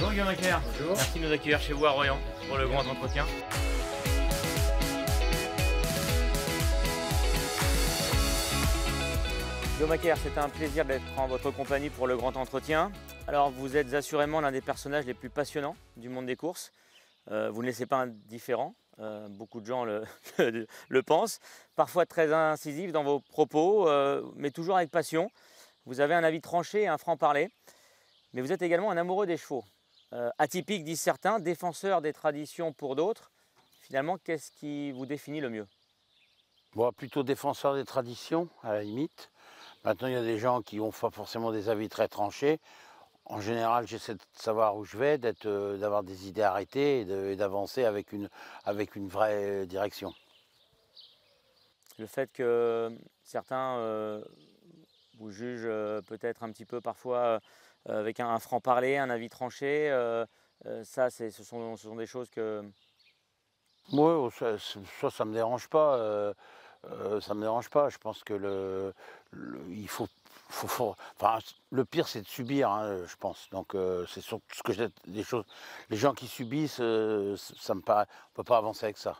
Bonjour Guillaume Macaire. Bonjour. Merci de nous accueillir chez vous à Royan pour le grand entretien. Guillaume Macaire, c'est un plaisir d'être en votre compagnie pour le grand entretien. Alors vous êtes assurément l'un des personnages les plus passionnants du monde des courses. Vous ne laissez pas indifférent, beaucoup de gens le pensent. Parfois très incisif dans vos propos, mais toujours avec passion. Vous avez un avis tranché et un franc-parler. Mais vous êtes également un amoureux des chevaux. Atypique, disent certains, défenseur des traditions pour d'autres. Finalement, qu'est-ce qui vous définit le mieux? Bon, plutôt défenseur des traditions, à la limite. Maintenant, il y a des gens qui n'ont pas forcément des avis très tranchés. En général, j'essaie de savoir où je vais, d'avoir des idées arrêtées et d'avancer avec une vraie direction. Le fait que certains vous jugent peut-être un petit peu parfois avec un franc-parler, un avis tranché, ça, ce sont des choses que... Moi, ça me dérange pas. Ça me dérange pas. Je pense que il faut, enfin, le pire, c'est de subir, hein, je pense. Donc, c'est surtout ce que des choses. Les gens qui subissent, ça me paraît, on peut pas avancer avec ça.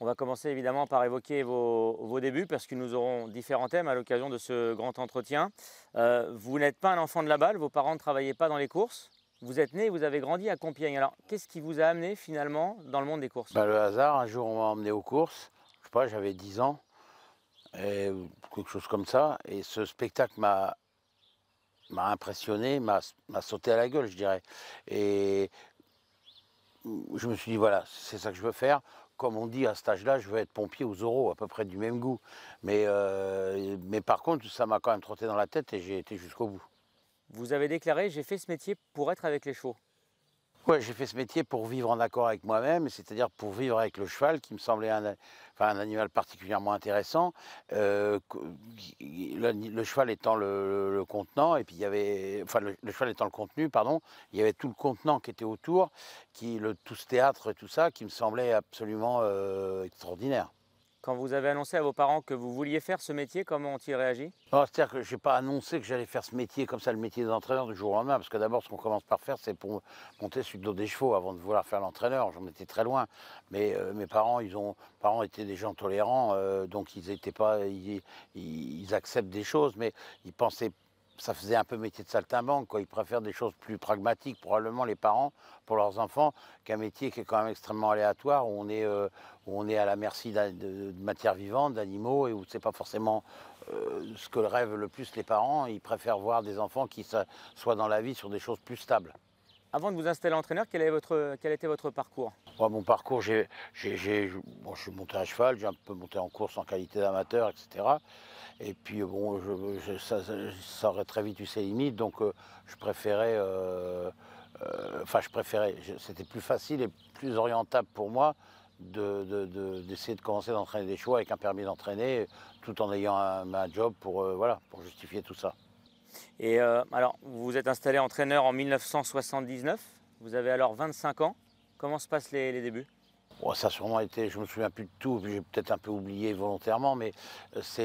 On va commencer évidemment par évoquer vos débuts parce que nous aurons différents thèmes à l'occasion de ce grand entretien. Vous n'êtes pas un enfant de la balle, vos parents ne travaillaient pas dans les courses. Vous êtes né et vous avez grandi à Compiègne. Alors, qu'est-ce qui vous a amené finalement dans le monde des courses? Ben, le hasard, un jour, on m'a emmené aux courses. Je sais pas, j'avais 10 ans, et quelque chose comme ça. Et ce spectacle m'a impressionné, m'a sauté à la gueule, je dirais. Et je me suis dit, voilà, c'est ça que je veux faire. Comme on dit à cet âge-là, je veux être pompier ou Zorro, à peu près du même goût. Mais par contre, ça m'a quand même trotté dans la tête et j'ai été jusqu'au bout. Vous avez déclaré, j'ai fait ce métier pour être avec les chevaux. Ouais, j'ai fait ce métier pour vivre en accord avec moi-même, c'est-à-dire pour vivre avec le cheval, qui me semblait un animal particulièrement intéressant. Le cheval étant le contenant, et puis il y avait, enfin le cheval étant le contenu, pardon, il y avait tout le contenant qui était autour, tout ce théâtre, tout ça, qui me semblait absolument extraordinaire. Quand vous avez annoncé à vos parents que vous vouliez faire ce métier, comment ont-ils réagi? Non, c'est-à-dire que je n'ai pas annoncé que j'allais faire ce métier comme ça, le métier d'entraîneur du jour au lendemain, parce que d'abord, ce qu'on commence par faire, c'est pour monter sur le dos des chevaux avant de vouloir faire l'entraîneur. J'en étais très loin. Mais mes parents, parents étaient des gens tolérants, donc ils étaient pas, ils acceptent des choses, mais ils pensaient, ça faisait un peu métier de saltimbanque, quoi. Ils préfèrent des choses plus pragmatiques, probablement les parents, pour leurs enfants, qu'un métier qui est quand même extrêmement aléatoire, où on est à la merci de matières vivantes, d'animaux, et où c'est pas forcément ce que rêvent le plus les parents. Ils préfèrent voir des enfants qui soient dans la vie sur des choses plus stables. Avant de vous installer entraîneur, quel était votre parcours? Moi, mon parcours, je suis monté à cheval, j'ai un peu monté en course en qualité d'amateur, etc. Et puis, bon, ça aurait très vite eu ses limites, donc je préférais, c'était plus facile et plus orientable pour moi d'essayer de commencer d'entraîner des chevaux avec un permis d'entraîner, tout en ayant un job voilà, pour justifier tout ça. Et alors, vous vous êtes installé entraîneur en 1979, vous avez alors 25 ans. Comment se passent les débuts? Bon, ça a sûrement été, je me souviens plus de tout, j'ai peut-être un peu oublié volontairement, mais ça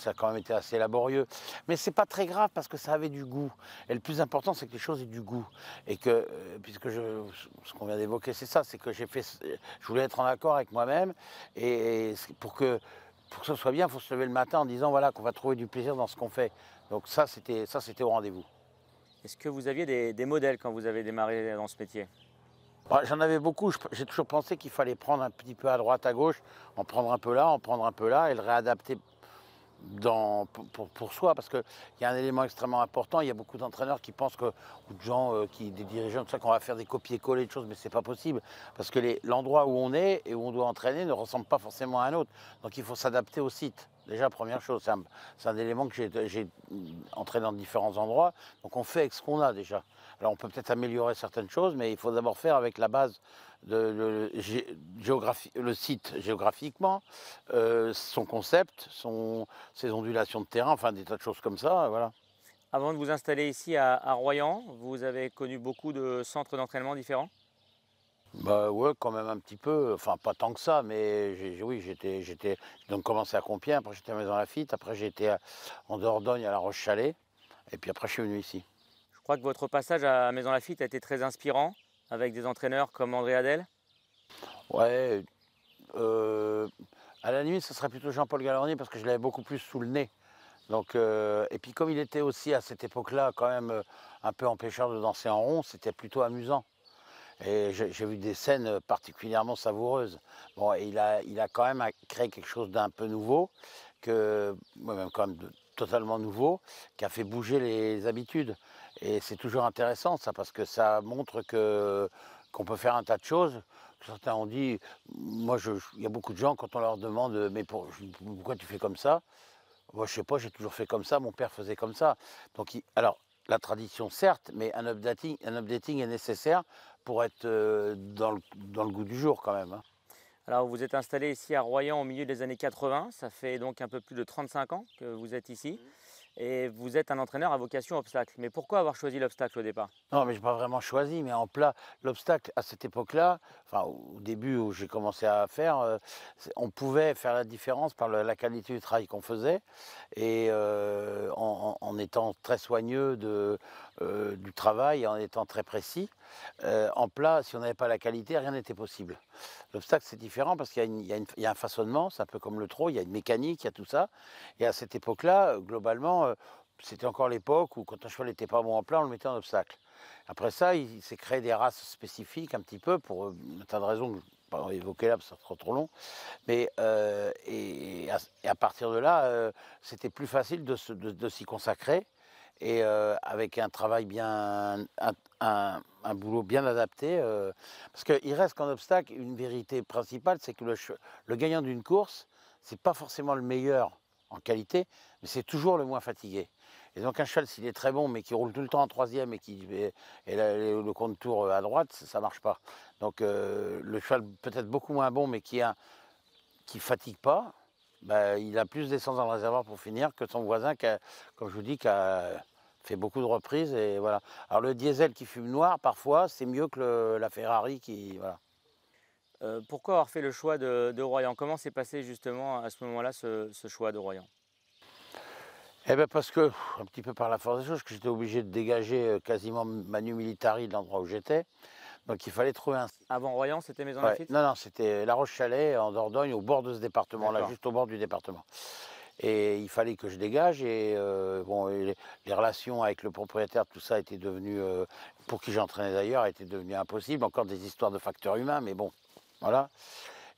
a quand même été assez laborieux. Mais c'est pas très grave parce que ça avait du goût. Et le plus important, c'est que les choses aient du goût. Et que, ce qu'on vient d'évoquer, c'est ça, c'est que je voulais être en accord avec moi-même. Et pour que ce soit bien, il faut se lever le matin en disant voilà, qu'on va trouver du plaisir dans ce qu'on fait. Donc ça, c'était au rendez-vous. Est-ce que vous aviez des modèles quand vous avez démarré dans ce métier? J'en avais beaucoup, j'ai toujours pensé qu'il fallait prendre un petit peu à droite, à gauche, en prendre un peu là, en prendre un peu là, et le réadapter pour soi, parce qu'il y a un élément extrêmement important. Il y a beaucoup d'entraîneurs qui pensent ou de gens, des dirigeants, tout ça, qu'on va faire des copier-coller de choses, mais c'est pas possible, parce que l'endroit où on est et où on doit entraîner ne ressemble pas forcément à un autre. Donc il faut s'adapter au site. Déjà, première chose, c'est un élément que j'ai entraîné dans différents endroits, donc on fait avec ce qu'on a déjà. Alors on peut peut-être améliorer certaines choses, mais il faut d'abord faire avec la base le site géographiquement, son concept, ses ondulations de terrain, enfin des tas de choses comme ça, voilà. Avant de vous installer ici à Royan, vous avez connu beaucoup de centres d'entraînement différents? Bah ouais, quand même un petit peu, enfin pas tant que ça, mais oui, j'ai donc commencé à Compiègne, après j'étais à Maison Lafitte, après j'ai été en Dordogne à La Roche-Chalais, et puis après je suis venu ici. Je crois que votre passage à Maison Lafitte a été très inspirant, avec des entraîneurs comme André Adel. Ouais, euh, à la limite, ce serait plutôt Jean-Paul Galorni parce que je l'avais beaucoup plus sous le nez. Donc, et puis comme il était aussi à cette époque-là quand même un peu empêcheur de danser en rond, c'était plutôt amusant. Et j'ai vu des scènes particulièrement savoureuses. Bon, et il a quand même créé quelque chose d'un peu nouveau, même quand même totalement nouveau, qui a fait bouger les habitudes. Et c'est toujours intéressant ça, parce que ça montre qu'on peut faire un tas de choses. Certains ont dit, il y a beaucoup de gens quand on leur demande, mais pourquoi tu fais comme ça? Moi, je sais pas, j'ai toujours fait comme ça, mon père faisait comme ça. Donc, alors, la tradition, certes, mais un updating est nécessaire pour être dans le goût du jour quand même, hein. Alors vous êtes installé ici à Royan au milieu des années 80, ça fait donc un peu plus de 35 ans que vous êtes ici. Et vous êtes un entraîneur à vocation obstacle. Mais pourquoi avoir choisi l'obstacle au départ? Non, mais j'ai pas vraiment choisi, mais en plat, l'obstacle à cette époque-là, enfin au début où j'ai commencé à faire, on pouvait faire la différence par la qualité du travail qu'on faisait et en étant très soigneux du travail, en étant très précis. En plat, si on n'avait pas la qualité, rien n'était possible. L'obstacle, c'est différent parce qu'il y a un façonnement, c'est un peu comme le trot, il y a une mécanique, il y a tout ça. Et à cette époque-là, globalement, c'était encore l'époque où quand un cheval n'était pas bon en plat, on le mettait en obstacle. Après ça, il s'est créé des races spécifiques un petit peu pour un tas de raisons que je ne vais pas évoquer là parce que ça serait trop long. Mais, et à partir de là, c'était plus facile de s'y consacrer et avec un travail bien, un boulot bien adapté. Parce qu'il reste qu'en obstacle, une vérité principale, c'est que le gagnant d'une course, c'est pas forcément le meilleur en qualité, mais c'est toujours le moins fatigué. Et donc un cheval, s'il est très bon, mais qui roule tout le temps en troisième et le contour à droite, ça ne marche pas. Donc le cheval peut-être beaucoup moins bon, mais qui fatigue pas, bah, il a plus d'essence dans le réservoir pour finir que son voisin comme je vous dis, qui a fait beaucoup de reprises. Et voilà. Alors le diesel qui fume noir, parfois, c'est mieux que la Ferrari qui... Voilà. Pourquoi avoir fait le choix de Royan? Comment s'est passé justement à ce moment-là ce choix de Royan? Eh bien parce que, un petit peu par la force des choses, que j'étais obligé de dégager quasiment Manu Militari de l'endroit où j'étais. Donc il fallait trouver un... Avant Royan, c'était Maison Ouais, Lafitte? non, non, c'était La Roche-Chalais, en Dordogne, au bord de ce département-là, D'accord. juste au bord du département. Et il fallait que je dégage. Et bon, et les relations avec le propriétaire, tout ça était devenu, pour qui j'entraînais d'ailleurs, était devenu impossible. Encore des histoires de facteurs humains, mais bon, voilà.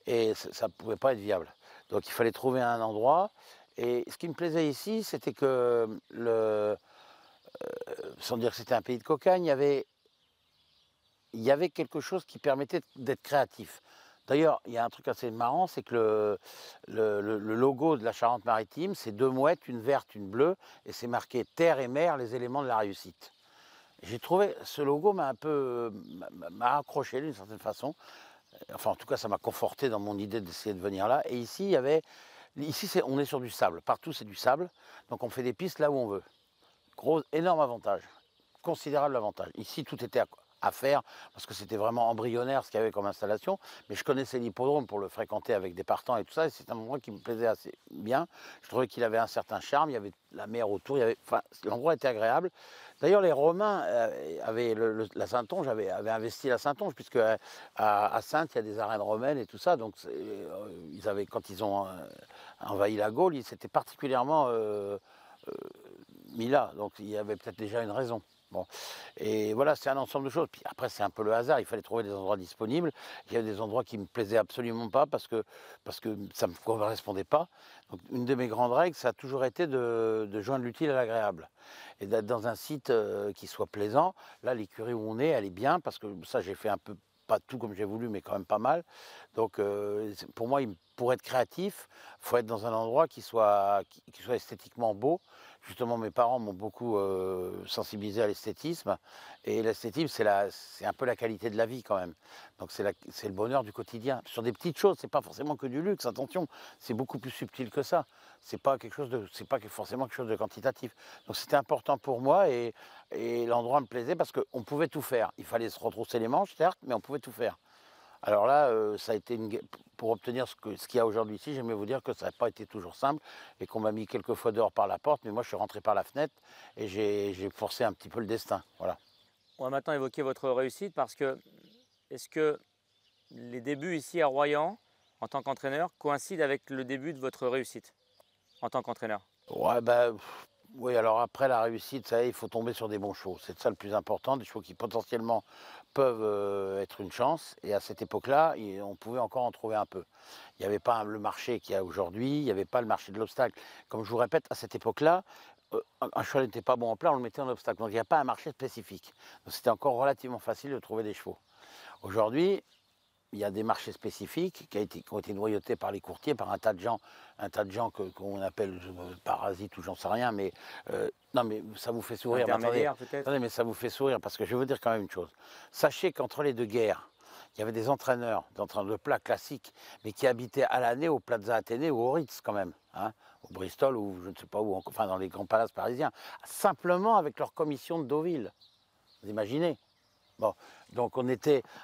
Et ça ne pouvait pas être viable. Donc il fallait trouver un endroit. Et ce qui me plaisait ici, c'était que, sans dire que c'était un pays de cocagne, il y avait quelque chose qui permettait d'être créatif. D'ailleurs, il y a un truc assez marrant, c'est que le logo de la Charente-Maritime, c'est deux mouettes, une verte, une bleue, et c'est marqué terre et mer, les éléments de la réussite. J'ai trouvé, ce logo m'a accroché d'une certaine façon. Enfin, en tout cas, ça m'a conforté dans mon idée d'essayer de venir là. Et ici, on est sur du sable. Partout, c'est du sable. Donc, on fait des pistes là où on veut. Énorme avantage, considérable avantage. Ici, tout était à faire parce que c'était vraiment embryonnaire ce qu'il y avait comme installation. Mais je connaissais l'hippodrome pour le fréquenter avec des partants et tout ça. Et c'est un endroit qui me plaisait assez bien. Je trouvais qu'il avait un certain charme. Il y avait la mer autour. Enfin, l'endroit était agréable. D'ailleurs, les Romains avaient la Saintonge avaient investi la Saintonge puisque à Saintes il y a des arènes romaines et tout ça. Donc quand ils ont envahi la Gaule, ils s'étaient particulièrement mis là. Donc il y avait peut-être déjà une raison. Bon. Et voilà, c'est un ensemble de choses. Puis après, c'est un peu le hasard. Il fallait trouver des endroits disponibles. Il y avait des endroits qui ne me plaisaient absolument pas parce que ça ne me correspondait pas. Donc, une de mes grandes règles, ça a toujours été de joindre l'utile à l'agréable. Et d'être dans un site qui soit plaisant. Là, l'écurie où on est, elle est bien parce que ça, j'ai fait un peu, pas tout comme j'ai voulu, mais quand même pas mal. Donc, pour moi, pour être créatif, il faut être dans un endroit qui soit esthétiquement beau. Justement, mes parents m'ont beaucoup sensibilisé à l'esthétisme. Et l'esthétisme, c'est un peu la qualité de la vie quand même. Donc c'est le bonheur du quotidien. Sur des petites choses, c'est pas forcément que du luxe, attention. C'est beaucoup plus subtil que ça. C'est pas forcément quelque chose de quantitatif. Donc c'était important pour moi et l'endroit me plaisait parce qu'on pouvait tout faire. Il fallait se retrousser les manches, certes, mais on pouvait tout faire. Alors là, ça a été pour obtenir ce qu'il y a aujourd'hui ici, j'aimerais vous dire que ça n'a pas été toujours simple et qu'on m'a mis quelques fois dehors par la porte, mais moi je suis rentré par la fenêtre et j'ai forcé un petit peu le destin. Voilà. On va maintenant évoquer votre réussite parce que est-ce que les débuts ici à Royan en tant qu'entraîneur coïncident avec le début de votre réussite en tant qu'entraîneur? Ouais, bah, oui, alors après la réussite, ça y est, il faut tomber sur des bons chevaux. C'est ça le plus important, des chevaux qui potentiellement peuvent être une chance. Et à cette époque-là, on pouvait encore en trouver un peu. Il n'y avait pas le marché qu'il y a aujourd'hui, il n'y avait pas le marché de l'obstacle. Comme je vous répète, à cette époque-là, un cheval n'était pas bon en plat, on le mettait en obstacle. Donc il n'y a pas un marché spécifique. Donc c'était encore relativement facile de trouver des chevaux. Aujourd'hui, il y a des marchés spécifiques qui ont été noyautés par les courtiers, par un tas de gens qu'on appelle parasites ou j'en sais rien, mais non, mais ça vous fait sourire. Mais Intermédiaire peut-être? attendez, mais ça vous fait sourire parce que je vais vous dire quand même une chose. Sachez qu'entre les deux guerres, il y avait des entraîneurs de plats classiques, mais qui habitaient à l'année au Plaza Athénée ou au Ritz quand même, hein, au Bristol ou je ne sais pas où, enfin dans les grands palaces parisiens, simplement avec leur commission de Deauville. Vous imaginez? Bon, donc là,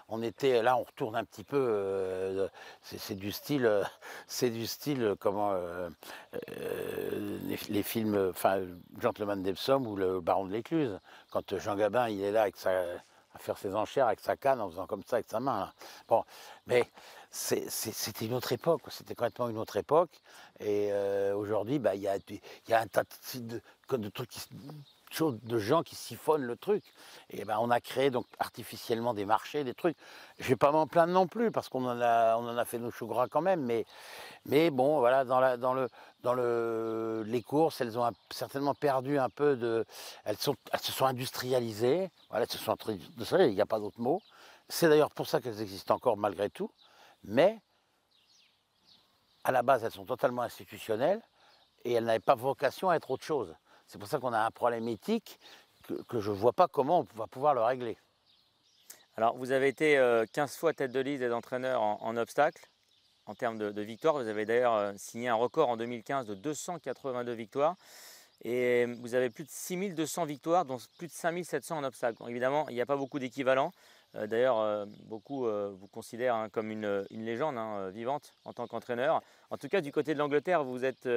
on retourne un petit peu, c'est du style, comment, les films, enfin, Gentleman d'Epsom ou le Baron de l'Écluse, quand Jean Gabin, il est là à faire ses enchères avec sa canne en faisant comme ça avec sa main, là. Bon, mais c'était une autre époque, c'était complètement une autre époque, et aujourd'hui, bah, il y a un tas de trucs de gens qui siphonnent le truc. Et ben on a créé donc artificiellement des marchés, des trucs. Je vais pas m'en plaindre non plus parce qu'on on en a fait nos choux gras quand même. Mais bon, voilà, les courses, elles ont certainement perdu un peu de. Elles se sont industrialisées. Voilà, elles se sont industrialisées. Il n'y a pas d'autre mot. C'est d'ailleurs pour ça qu'elles existent encore malgré tout. Mais à la base, elles sont totalement institutionnelles et elles n'avaient pas vocation à être autre chose. C'est pour ça qu'on a un problème éthique que je ne vois pas comment on va pouvoir le régler. Alors, vous avez été 15 fois tête de liste des entraîneurs en obstacle, en termes de victoires. Vous avez d'ailleurs signé un record en 2015 de 282 victoires. Et vous avez plus de 6200 victoires, dont plus de 5700 en obstacle. Donc, évidemment, il n'y a pas beaucoup d'équivalents. D'ailleurs, beaucoup vous considèrent comme une légende vivante en tant qu'entraîneur. En tout cas, du côté de l'Angleterre, vous êtes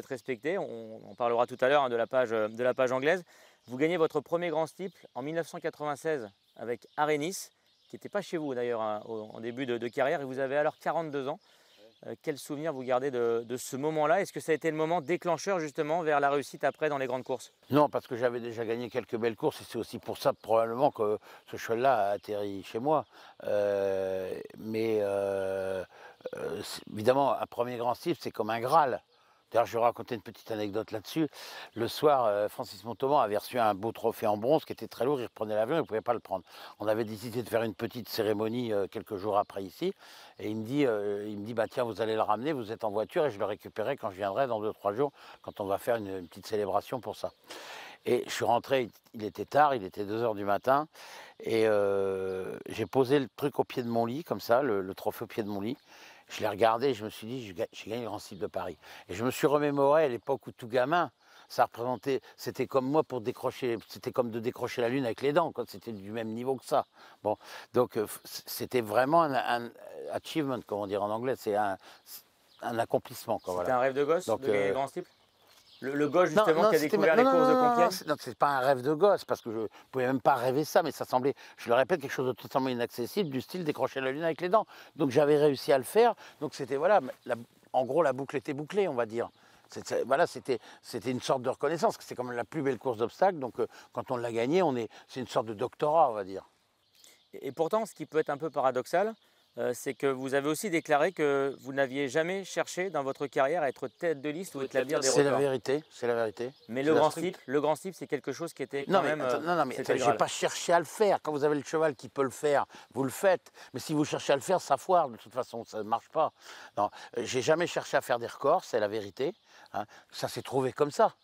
respecté. On parlera tout à l'heure de la page anglaise. Vous gagnez votre premier grand steeple en 1996 avec Arenis, qui n'était pas chez vous d'ailleurs en début de carrière. Et vous avez alors 42 ans. Quel souvenir vous gardez de ce moment-là? Est-ce que ça a été le moment déclencheur justement vers la réussite après dans les grandes courses? Non, parce que j'avais déjà gagné quelques belles courses et c'est aussi pour ça probablement que ce cheval-là a atterri chez moi. Évidemment, un premier grand steeple, c'est comme un Graal. D'ailleurs, je vais raconter une petite anecdote là-dessus. Le soir, Francis Montauban avait reçu un beau trophée en bronze qui était très lourd. Il reprenait l'avion, il ne pouvait pas le prendre. On avait décidé de faire une petite cérémonie quelques jours après ici. Et il me dit bah, tiens, vous allez le ramener, vous êtes en voiture et je le récupérerai quand je viendrai dans 2-3 jours, quand on va faire une petite célébration pour ça. Et je suis rentré, il était tard, il était 2 h du matin. Et j'ai posé le truc au pied de mon lit, comme ça, le trophée au pied de mon lit. Je l'ai regardé et je me suis dit, j'ai gagné le Grand Steeple de Paris. Et je me suis remémoré à l'époque où tout gamin, ça représentait, c'était comme moi pour décrocher, c'était comme de décrocher la lune avec les dents, c'était du même niveau que ça. Bon, donc c'était vraiment un achievement, comme on dit en anglais, c'est un accomplissement. C'était voilà. un rêve de gosse Donc, de gagner le Grand Steeple? Le gosse justement qui a découvert les courses de Compiègne? Non, c'est pas un rêve de gosse, parce que je ne pouvais même pas rêver ça, mais ça semblait, je le répète, quelque chose de totalement inaccessible, du style décrocher la lune avec les dents. Donc j'avais réussi à le faire, donc c'était, voilà, en gros la boucle était bouclée, on va dire. Voilà, c'était une sorte de reconnaissance, c'est comme la plus belle course d'obstacles, donc quand on l'a gagnée, c'est une sorte de doctorat, on va dire. Et pourtant, ce qui peut être un peu paradoxal, c'est que vous avez aussi déclaré que vous n'aviez jamais cherché dans votre carrière à être tête de liste ou établir des records. C'est la vérité, c'est la vérité. Mais le Grand Steeple, c'est quelque chose qui était quand même... Non, mais je n'ai pas cherché à le faire. Quand vous avez le cheval qui peut le faire, vous le faites. Mais si vous cherchez à le faire, ça foire. De toute façon, ça ne marche pas. Non, j'ai jamais cherché à faire des records, c'est la vérité. Hein. Ça s'est trouvé comme ça.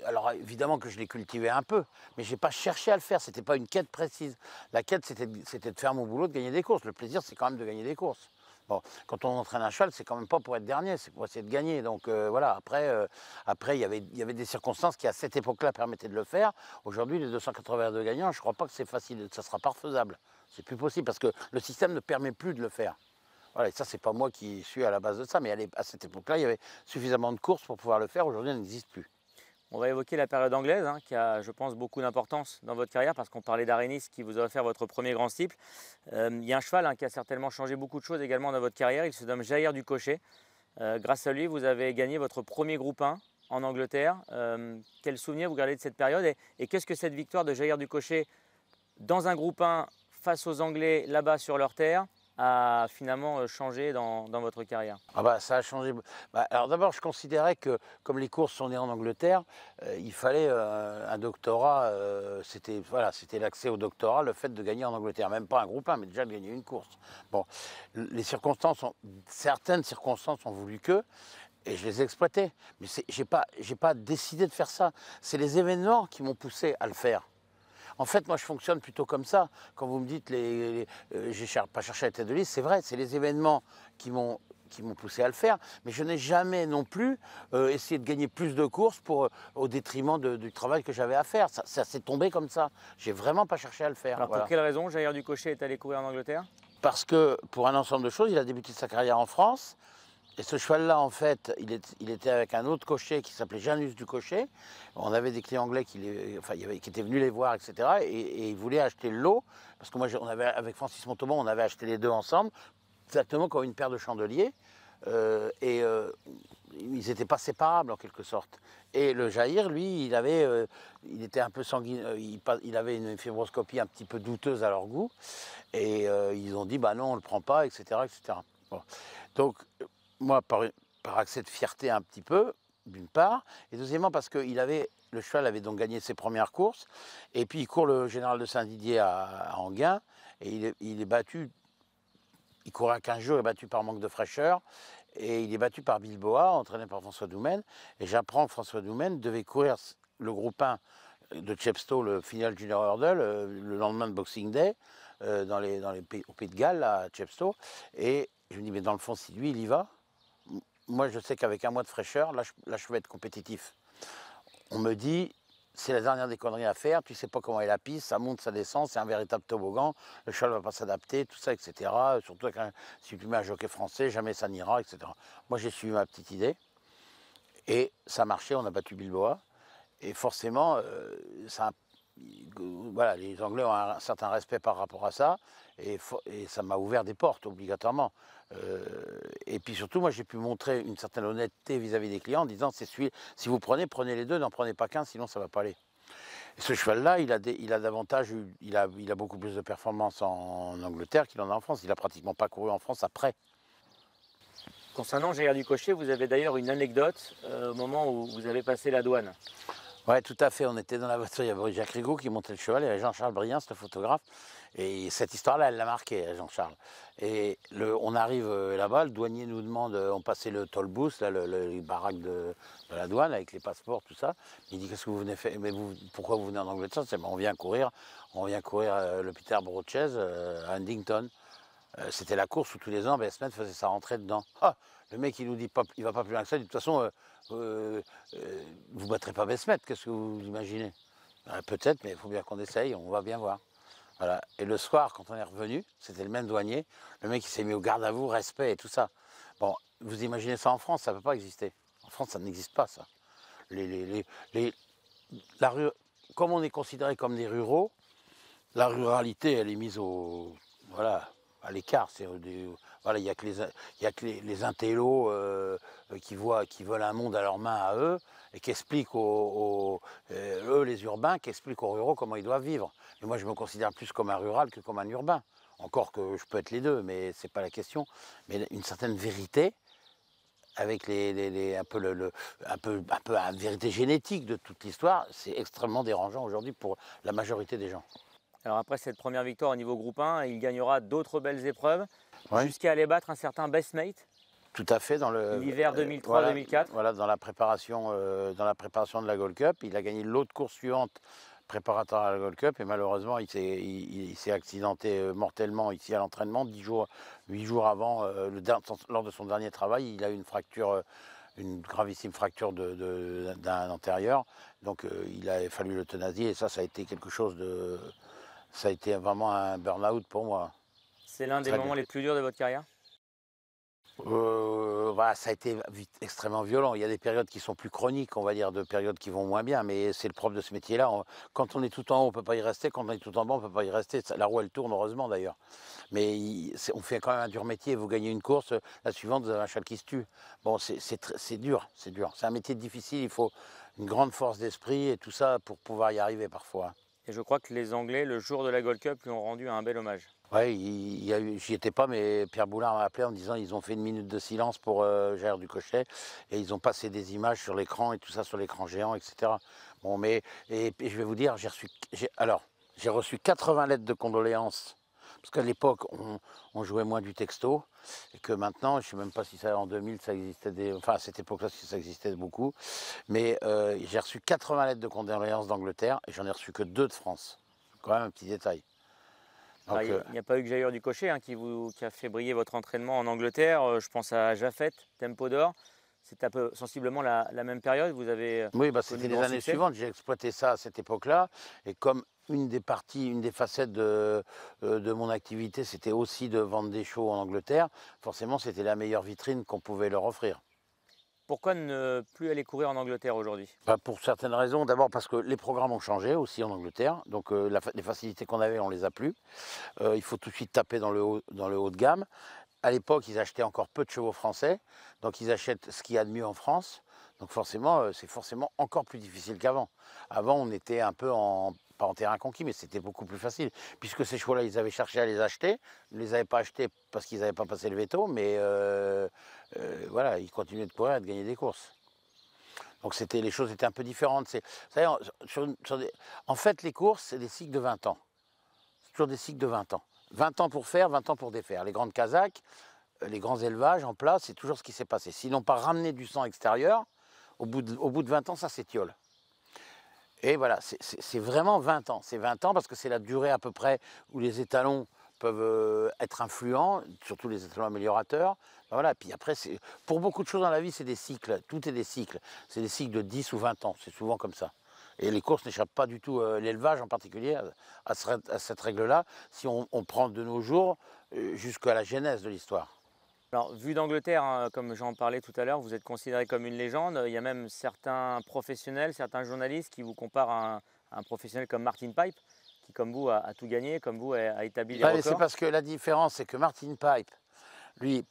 Alors évidemment que je l'ai cultivé un peu, mais je n'ai pas cherché à le faire, ce n'était pas une quête précise. La quête, c'était de faire mon boulot, de gagner des courses. Le plaisir, c'est quand même de gagner des courses. Bon, quand on entraîne un cheval, c'est quand même pas pour être dernier, c'est pour essayer de gagner. Donc voilà, après il y avait des circonstances qui, à cette époque-là, permettaient de le faire. Aujourd'hui, les 282 gagnants, je ne crois pas que c'est facile, ça ne sera pas faisable. C'est plus possible parce que le système ne permet plus de le faire. Voilà, et ça, c'est pas moi qui suis à la base de ça, mais à cette époque-là, il y avait suffisamment de courses pour pouvoir le faire. Aujourd'hui, elle n'existe plus. On va évoquer la période anglaise, hein, qui a, je pense, beaucoup d'importance dans votre carrière, parce qu'on parlait d'Arénis qui vous a offert votre premier grand steeple. Il y a un cheval, hein, qui a certainement changé beaucoup de choses également dans votre carrière, il se nomme Jair du Cocher. Grâce à lui, vous avez gagné votre premier groupe 1 en Angleterre. Quel souvenir vous gardez de cette période et qu'est-ce que cette victoire de Jair du Cocher dans un groupe 1 face aux Anglais là-bas sur leur terre a finalement changé dans votre carrière? Ah bah, ça a changé. Bah, alors d'abord, je considérais que comme les courses sont nées en Angleterre, il fallait un doctorat. C'était voilà, c'était l'accès au doctorat, le fait de gagner en Angleterre, même pas un groupe 1, mais déjà de gagner une course. Bon, certaines circonstances ont voulu que, et je les ai exploitées. Mais j'ai pas décidé de faire ça. C'est les événements qui m'ont poussé à le faire. En fait, moi, je fonctionne plutôt comme ça. Quand vous me dites, j'ai pas cherché à la tête de liste, c'est vrai, c'est les événements qui m'ont poussé à le faire, mais je n'ai jamais non plus essayé de gagner plus de courses au détriment du travail que j'avais à faire. Ça s'est tombé comme ça. J'ai vraiment pas cherché à le faire. Alors Voilà. pour quelle raison Jair du Cocher est allé courir en Angleterre? Parce que pour un ensemble de choses, il a débuté sa carrière en France. Et ce cheval-là, en fait, il était avec un autre cocher qui s'appelait Janus du Cocher. On avait des clients anglais qui étaient venus les voir, etc. Et ils voulaient acheter le lot. Parce que moi, avec Francis Montauban, on avait acheté les deux ensemble, exactement comme une paire de chandeliers. Ils n'étaient pas séparables, en quelque sorte. Et le Jair, lui, il était un peu sanguineux. Il avait une fibroscopie un petit peu douteuse à leur goût. Et ils ont dit, bah non, on ne le prend pas, etc. etc. Bon. Donc, moi, par accès de fierté un petit peu, d'une part, et deuxièmement parce que le cheval avait donc gagné ses premières courses, et puis il court le général de Saint-Didier à Enghien, et il est battu, il courait à 15 jours, il est battu par manque de fraîcheur, et il est battu par Bilboa, entraîné par François Doumen, et j'apprends que François Doumen devait courir le groupe 1 de Chepstow, le Final Junior Hurdle, le lendemain de Boxing Day, au Pays de Galles, à Chepstow, et je me dis, mais dans le fond, si lui, il y va, moi, je sais qu'avec un mois de fraîcheur, là, je vais être compétitif. On me dit, c'est la dernière des conneries à faire, tu sais pas comment est la piste, ça monte, ça descend, c'est un véritable toboggan, le cheval ne va pas s'adapter, tout ça, etc. Surtout si tu mets un jockey français, jamais ça n'ira, etc. Moi, j'ai suivi ma petite idée, et ça a marché, on a battu Bilboa, et forcément, voilà, les Anglais ont un certain respect par rapport à ça, et ça m'a ouvert des portes obligatoirement. Et puis surtout, moi j'ai pu montrer une certaine honnêteté vis-à-vis des clients en disant, si vous prenez les deux, n'en prenez pas qu'un, sinon ça ne va pas aller. Et ce cheval-là, il a beaucoup plus de performances en Angleterre qu'il en a en France. Il n'a pratiquement pas couru en France après. Concernant Jair du Cocher, vous avez d'ailleurs une anecdote au moment où vous avez passé la douane. Oui, tout à fait. On était dans la voiture, il y avait Jacques Rigaud qui montait le cheval, il y avait Jean-Charles Briens, le photographe. Et cette histoire-là, elle l'a marqué, Jean-Charles. Et on arrive là-bas, le douanier nous demande, on passait le toll booth, là, les baraques de la douane, avec les passeports, tout ça. Il dit, qu'est-ce que vous venez faire? Mais pourquoi vous venez en Angleterre? On vient courir le Peterborough Chase à Huntington. C'était la course où tous les ans, Best Met faisait sa rentrée dedans. Ah, le mec, il nous dit, il va pas plus loin que ça. Il dit, de toute façon, vous battrez pas Best Met, qu'est-ce que vous imaginez? Peut-être, mais il faut bien qu'on essaye, on va bien voir. Voilà. Et le soir, quand on est revenu, c'était le même douanier. Le mec, il s'est mis au garde à vous, respect et tout ça. Bon, vous imaginez ça en France, ça ne peut pas exister. En France, ça n'existe pas, ça. Comme on est considéré comme des ruraux, la ruralité, elle est mise à l'écart. Voilà, il n'y a que les intellos qui veulent un monde à leurs mains à eux et qui expliquent eux, les urbains, qui expliquent aux ruraux comment ils doivent vivre. Et moi, je me considère plus comme un rural que comme un urbain. Encore que je peux être les deux, mais ce n'est pas la question. Mais une certaine vérité, avec un peu une vérité génétique de toute l'histoire, c'est extrêmement dérangeant aujourd'hui pour la majorité des gens. Alors après cette première victoire au niveau groupe 1, il gagnera d'autres belles épreuves, Ouais. jusqu'à aller battre un certain Bestmate. Tout à fait, dans l'hiver 2003-2004. Voilà, dans la préparation de la Gold Cup. Il a gagné l'autre course suivante préparateur à la Gold Cup, et malheureusement, il s'est accidenté mortellement ici à l'entraînement. 8 jours avant, lors de son dernier travail, il a eu une fracture, une gravissime fracture d'un antérieur. Donc il a fallu l'euthanasier, et ça a été quelque chose de... Ça a été vraiment un burn-out pour moi. C'est l'un des moments les plus durs de votre carrière? Voilà, ça a été extrêmement violent. Il y a des périodes qui sont plus chroniques, on va dire, de périodes qui vont moins bien, mais c'est le propre de ce métier-là. Quand on est tout en haut, on ne peut pas y rester. Quand on est tout en bas, on ne peut pas y rester. La roue, elle tourne, heureusement d'ailleurs. Mais on fait quand même un dur métier. Vous gagnez une course, la suivante, vous avez un cheval qui se tue. Bon, c'est dur, c'est dur. C'est un métier difficile, il faut une grande force d'esprit et tout ça pour pouvoir y arriver parfois. Et je crois que les Anglais, le jour de la Gold Cup, lui ont rendu un bel hommage. Oui, j'y étais pas, mais Pierre Boulard m'a appelé en me disant ils ont fait une minute de silence pour Gérard Ducochet, et ils ont passé des images sur l'écran et tout ça, sur l'écran géant, etc. Bon, et je vais vous dire, j'ai reçu 80 lettres de condoléances, parce qu'à l'époque, on jouait moins du texto, et que maintenant, je ne sais même pas si ça, en 2000, ça existait enfin, à cette époque-là, si ça existait beaucoup, mais j'ai reçu 80 lettres de condoléances d'Angleterre, et j'en ai reçu que 2 de France. C'est quand même un petit détail. Donc, il n'y a pas eu que Jair Ducochet qui a fait briller votre entraînement en Angleterre. Je pense à Jaffet, Tempo d'Or. C'était un peu sensiblement la même période. Vous avez oui, c'était les années suivantes. J'ai exploité ça à cette époque-là. Et comme une des facettes de mon activité, c'était aussi de vendre des chevaux en Angleterre, forcément, c'était la meilleure vitrine qu'on pouvait leur offrir. Pourquoi ne plus aller courir en Angleterre aujourd'hui? Pour certaines raisons. D'abord parce que les programmes ont changé aussi en Angleterre. Donc les facilités qu'on avait, on ne les a plus. Il faut tout de suite taper dans le haut de gamme. À l'époque, ils achetaient encore peu de chevaux français. Donc ils achètent ce qu'il y a de mieux en France. Donc forcément, c'est forcément encore plus difficile qu'avant. Avant, on était un peu pas en terrain conquis, mais c'était beaucoup plus facile. Puisque ces chevaux-là, ils avaient cherché à les acheter. Ils ne les avaient pas achetés parce qu'ils n'avaient pas passé le veto, mais voilà, ils continuaient de courir et de gagner des courses. Donc les choses étaient un peu différentes. En fait, les courses, c'est des cycles de 20 ans. C'est toujours des cycles de 20 ans. 20 ans pour faire, 20 ans pour défaire. Les grandes casaques, les grands élevages en place, c'est toujours ce qui s'est passé. S'ils n'ont pas ramené du sang extérieur, au bout de 20 ans, ça s'étiole. Et voilà, c'est vraiment 20 ans. C'est 20 ans parce que c'est la durée à peu près où les étalons peuvent être influents, surtout les étalons améliorateurs. Ben voilà, puis après, pour beaucoup de choses dans la vie, c'est des cycles. Tout est des cycles. C'est des cycles de 10 ou 20 ans. C'est souvent comme ça. Et les courses n'échappent pas du tout, l'élevage en particulier, à cette règle-là, si on prend de nos jours jusqu'à la genèse de l'histoire. Alors, vu d'Angleterre, comme j'en parlais tout à l'heure, vous êtes considéré comme une légende. Il y a même certains professionnels, certains journalistes qui vous comparent à un professionnel comme Martin Pipe, qui, comme vous, a tout gagné, comme vous, a établi des records. C'est parce que la différence, c'est que Martin Pipe, lui,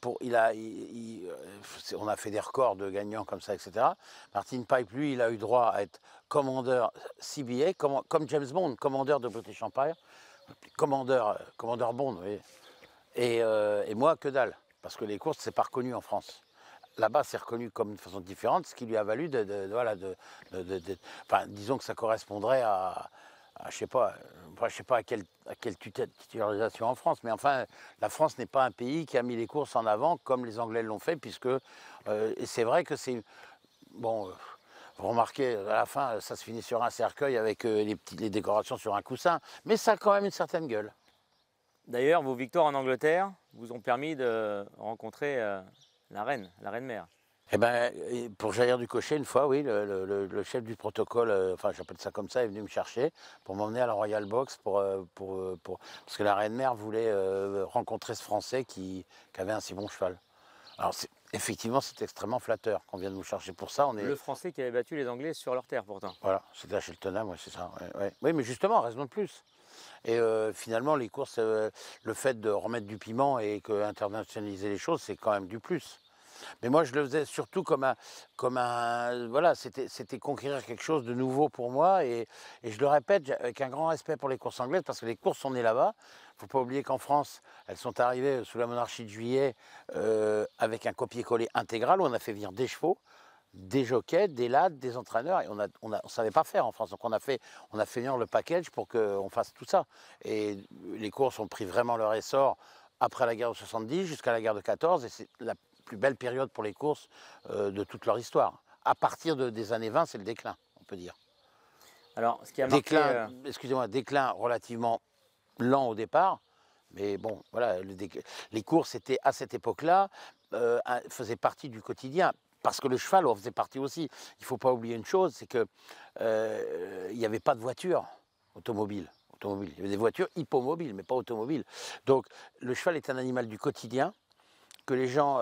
on a fait des records de gagnants comme ça, etc. Martin Pipe, lui, il a eu droit à être commandeur CBA, comme James Bond, commandeur de British Empire, commandeur Bond, oui. Et moi, que dalle, parce que les courses, c'est pas reconnu en France. Là-bas, c'est reconnu comme de façon différente, ce qui lui a valu enfin, disons que ça correspondrait à je sais pas à quelle titularisation en France, mais enfin, la France n'est pas un pays qui a mis les courses en avant comme les Anglais l'ont fait, puisque, et c'est vrai que c'est, bon, vous remarquez, à la fin, ça se finit sur un cercueil avec les décorations sur un coussin, mais ça a quand même une certaine gueule. D'ailleurs, vos victoires en Angleterre vous ont permis de rencontrer la reine mère. Eh ben, pour Jair Ducochet, une fois, oui, le chef du protocole, enfin j'appelle ça comme ça, est venu me chercher pour m'emmener à la Royal Box parce que la reine mère voulait rencontrer ce Français qui avait un si bon cheval. Alors effectivement, c'est extrêmement flatteur qu'on vienne nous chercher pour ça. Le Français qui avait battu les Anglais sur leur terre pourtant. Voilà, c'était à Cheltenham, ouais, c'est ça. Ouais. Oui, mais justement, raison de plus. Et finalement, les courses, le fait de remettre du piment et internationaliser les choses, c'est quand même du plus. Mais moi, je le faisais surtout comme un voilà, c'était conquérir quelque chose de nouveau pour moi. Et je le répète, avec un grand respect pour les courses anglaises, parce que les courses sont nées là-bas. Il ne faut pas oublier qu'en France, elles sont arrivées sous la monarchie de Juillet avec un copier-coller intégral où on a fait venir des chevaux, des jockeys, des lads, des entraîneurs, et on ne savait pas faire en France. Donc on a fait venir le package pour qu'on fasse tout ça. Et les courses ont pris vraiment leur essor après la guerre de 70 jusqu'à la guerre de 14, et c'est la plus belle période pour les courses de toute leur histoire. À partir des années 20, c'est le déclin, on peut dire. Alors, ce qui a marqué... Déclin, excusez-moi, déclin relativement lent au départ, mais bon, voilà, les courses étaient à cette époque-là, faisaient partie du quotidien. Parce que le cheval en faisait partie aussi. Il ne faut pas oublier une chose, c'est que il n'y avait pas de voiture automobile. Il y avait des voitures hippomobiles, mais pas automobiles. Donc le cheval est un animal du quotidien que les gens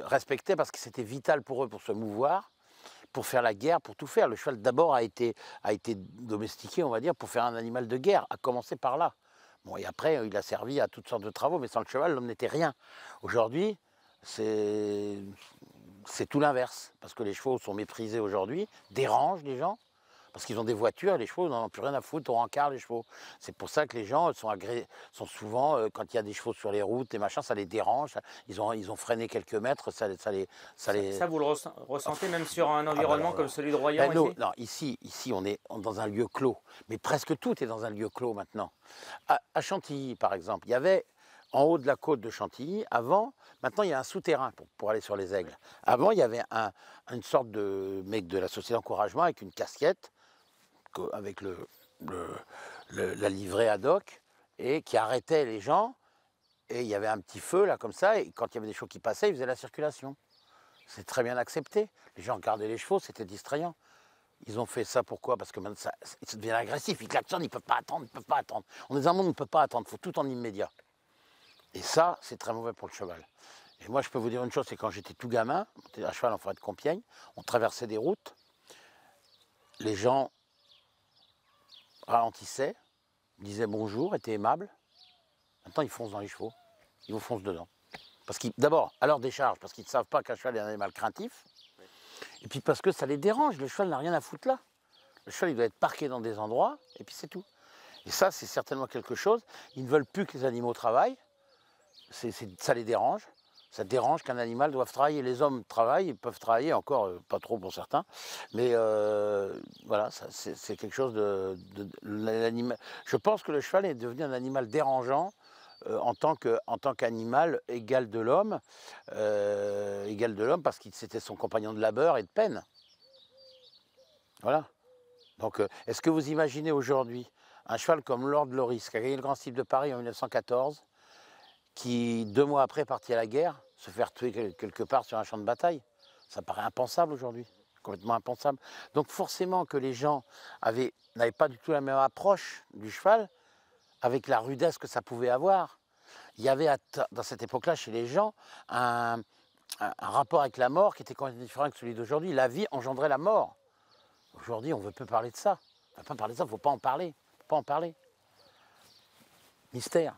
respectaient parce que c'était vital pour eux pour se mouvoir, pour faire la guerre, pour tout faire. Le cheval d'abord a été domestiqué, on va dire, pour faire un animal de guerre, à commencer par là. Bon, et après, il a servi à toutes sortes de travaux, mais sans le cheval, l'homme n'était rien. Aujourd'hui, c'est tout l'inverse, parce que les chevaux sont méprisés aujourd'hui, dérangent les gens, parce qu'ils ont des voitures et les chevaux n'en ont plus rien à foutre au rencard, les chevaux. C'est pour ça que les gens sont souvent, quand il y a des chevaux sur les routes, les machins, ça les dérange, ils ont freiné quelques mètres, ça les... Ça, vous le ressentez même sur un environnement comme celui de Royan Ben ici? non, ici on est dans un lieu clos, mais presque tout est dans un lieu clos maintenant. À Chantilly, par exemple, il y avait en haut de la côte de Chantilly, maintenant il y a un souterrain pour aller sur les aigles. Avant, il y avait une sorte de mec de la société d'encouragement avec une casquette, avec la livrée ad hoc, et qui arrêtait les gens, et il y avait un petit feu là comme ça, et quand il y avait des chevaux qui passaient, ils faisaient la circulation. C'est très bien accepté. Les gens regardaient les chevaux, c'était distrayant. Ils ont fait ça pourquoi? Parce que maintenant, ça devient agressif, ils klaxonnent, ils ne peuvent pas attendre, On est dans un monde où on ne peut pas attendre, il faut tout en immédiat. Et ça, c'est très mauvais pour le cheval. Et moi, je peux vous dire une chose, c'est quand j'étais tout gamin, on était à cheval en forêt de Compiègne, on traversait des routes, les gens ralentissaient, disaient bonjour, étaient aimables. Maintenant, ils foncent dans les chevaux, ils vous foncent dedans. D'abord, à leur décharge, parce qu'ils ne savent pas qu'un cheval est un animal craintif, et puis parce que ça les dérange, le cheval n'a rien à foutre là. Le cheval, il doit être parqué dans des endroits, et puis c'est tout. Et ça, c'est certainement quelque chose. Ils ne veulent plus que les animaux travaillent. Ça les dérange. Ça dérange qu'un animal doive travailler. Les hommes travaillent, ils peuvent travailler encore, pas trop pour certains. Mais voilà, c'est quelque chose Je pense que le cheval est devenu un animal dérangeant en tant qu'animal égal de l'homme. Parce que c'était son compagnon de labeur et de peine. Voilà. Donc, est-ce que vous imaginez aujourd'hui un cheval comme Lord Loris, qui a gagné le Grand Stilde de Paris en 1914, qui, 2 mois après, partit à la guerre, se faire tuer quelque part sur un champ de bataille? Ça paraît impensable aujourd'hui, complètement impensable. Donc forcément que les gens n'avaient pas du tout la même approche du cheval, avec la rudesse que ça pouvait avoir. Il y avait, dans cette époque-là, chez les gens, un rapport avec la mort qui était complètement différent que celui d'aujourd'hui. La vie engendrait la mort. Aujourd'hui, on ne veut plus parler de ça. On ne veut pas parler de ça, il ne faut pas en parler. Faut pas en parler. Mystère.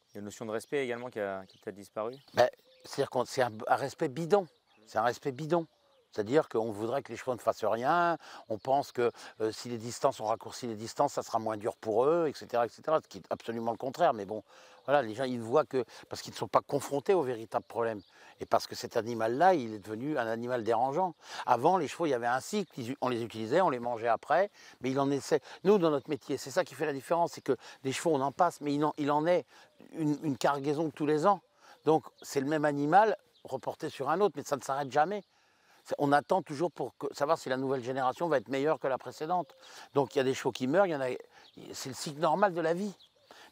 Il y a une notion de respect également qui a peut-être disparu. Ben, c'est-à-dire que c'est un respect bidon. C'est un respect bidon. C'est-à-dire qu'on voudrait que les chevaux ne fassent rien, on pense que si les distances, on raccourcit les distances, ça sera moins dur pour eux, etc., etc., ce qui est absolument le contraire. Mais bon, voilà, les gens, ils voient que, parce qu'ils ne sont pas confrontés au véritable problème, et parce que cet animal-là, il est devenu un animal dérangeant. Avant, les chevaux, il y avait un cycle, on les utilisait, on les mangeait après, mais il en essaie. Nous, dans notre métier, c'est ça qui fait la différence, c'est que des chevaux, on en passe, mais il en est une cargaison tous les ans. Donc, c'est le même animal reporté sur un autre, mais ça ne s'arrête jamais. On attend toujours pour savoir si la nouvelle génération va être meilleure que la précédente. Donc il y a des chevaux qui meurent, c'est le cycle normal de la vie.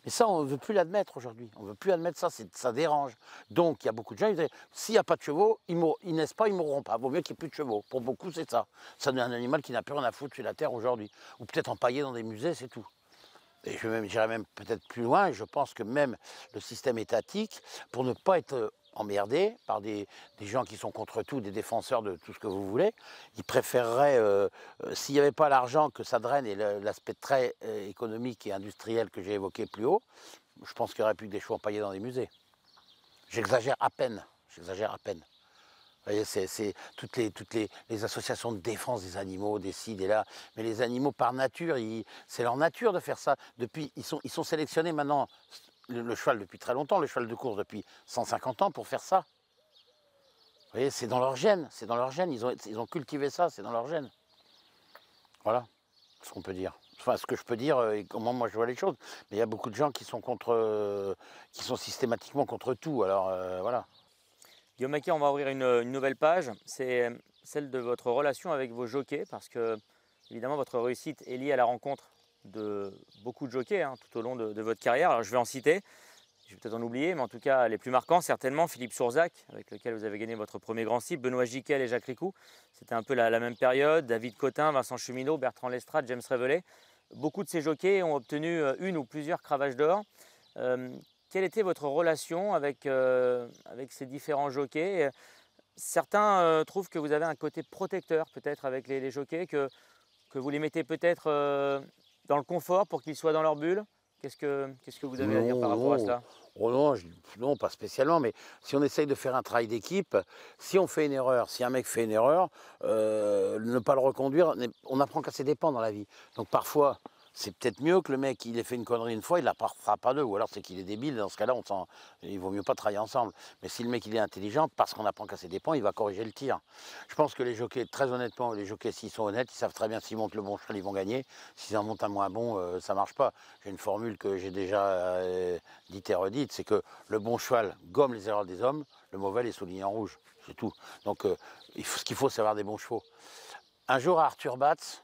Mais ça, on ne veut plus l'admettre aujourd'hui. On ne veut plus admettre ça, ça dérange. Donc il y a beaucoup de gens qui disent, s'il n'y a pas de chevaux, ils naissent pas, ils ne mourront pas. Vaut mieux qu'il n'y ait plus de chevaux. Pour beaucoup, c'est ça. Ça devient un animal qui n'a plus rien à foutre sur la terre aujourd'hui. Ou peut-être empaillé dans des musées, c'est tout. Et j'irais même peut-être plus loin, et je pense que même le système étatique, pour ne pas être emmerdés par des gens qui sont contre tout, des défenseurs de tout ce que vous voulez. Ils préféreraient, s'il n'y avait pas l'argent que ça draine et l'aspect très économique et industriel que j'ai évoqué plus haut, je pense qu'il n'y aurait plus que des chevaux empaillés dans des musées. J'exagère à peine, j'exagère à peine. Vous voyez, c'est toutes les associations de défense des animaux, des ci, des là. Mais les animaux, par nature, c'est leur nature de faire ça. Ils sont sélectionnés maintenant, le cheval depuis très longtemps, le cheval de course depuis 150 ans pour faire ça. Vous voyez, c'est dans leur gène, ils ont cultivé ça, c'est dans leur gène. Voilà ce qu'on peut dire. Enfin, ce que je peux dire et comment moi je vois les choses. Mais il y a beaucoup de gens qui sont qui sont systématiquement contre tout. Alors voilà. Guillaume Maquet, on va ouvrir une nouvelle page. C'est celle de votre relation avec vos jockeys, parce que évidemment, votre réussite est liée à la rencontre de beaucoup de jockeys hein, tout au long de votre carrière. Alors, je vais en citer, je vais peut-être en oublier, mais en tout cas, les plus marquants, certainement, Philippe Sourzac, avec lequel vous avez gagné votre premier grand cycle, Benoît Giquel et Jacques Ricou. C'était un peu la même période. David Cotin, Vincent Chuminot, Bertrand Lestrade, James Révélé. Beaucoup de ces jockeys ont obtenu une ou plusieurs cravaches d'or. Quelle était votre relation avec ces différents jockeys? Certains trouvent que vous avez un côté protecteur peut-être avec les jockeys, que vous les mettez peut-être dans le confort pour qu'ils soient dans leur bulle. Qu'est-ce que vous avez à dire par rapport à cela? Oh non, non, pas spécialement, mais si on essaye de faire un travail d'équipe, si on fait une erreur, si un mec fait une erreur, ne pas le reconduire, on apprend qu'à ses dépens dans la vie. Donc parfois, c'est peut-être mieux que le mec, il ait fait une connerie une fois, il ne la fera pas deux, ou alors c'est qu'il est débile, dans ce cas-là, il vaut mieux pas travailler ensemble. Mais si le mec, il est intelligent, parce qu'on apprend qu'à ses dépens, il va corriger le tir. Je pense que les jockeys, très honnêtement, les jockeys, s'ils sont honnêtes, ils savent très bien s'ils montent le bon cheval, ils vont gagner. S'ils en montent un moins bon, ça ne marche pas. J'ai une formule que j'ai déjà dite et redite, c'est que le bon cheval gomme les erreurs des hommes, le mauvais les souligne en rouge, c'est tout. Donc ce qu'il faut, c'est avoir des bons chevaux. Un jour à Arthur Batz,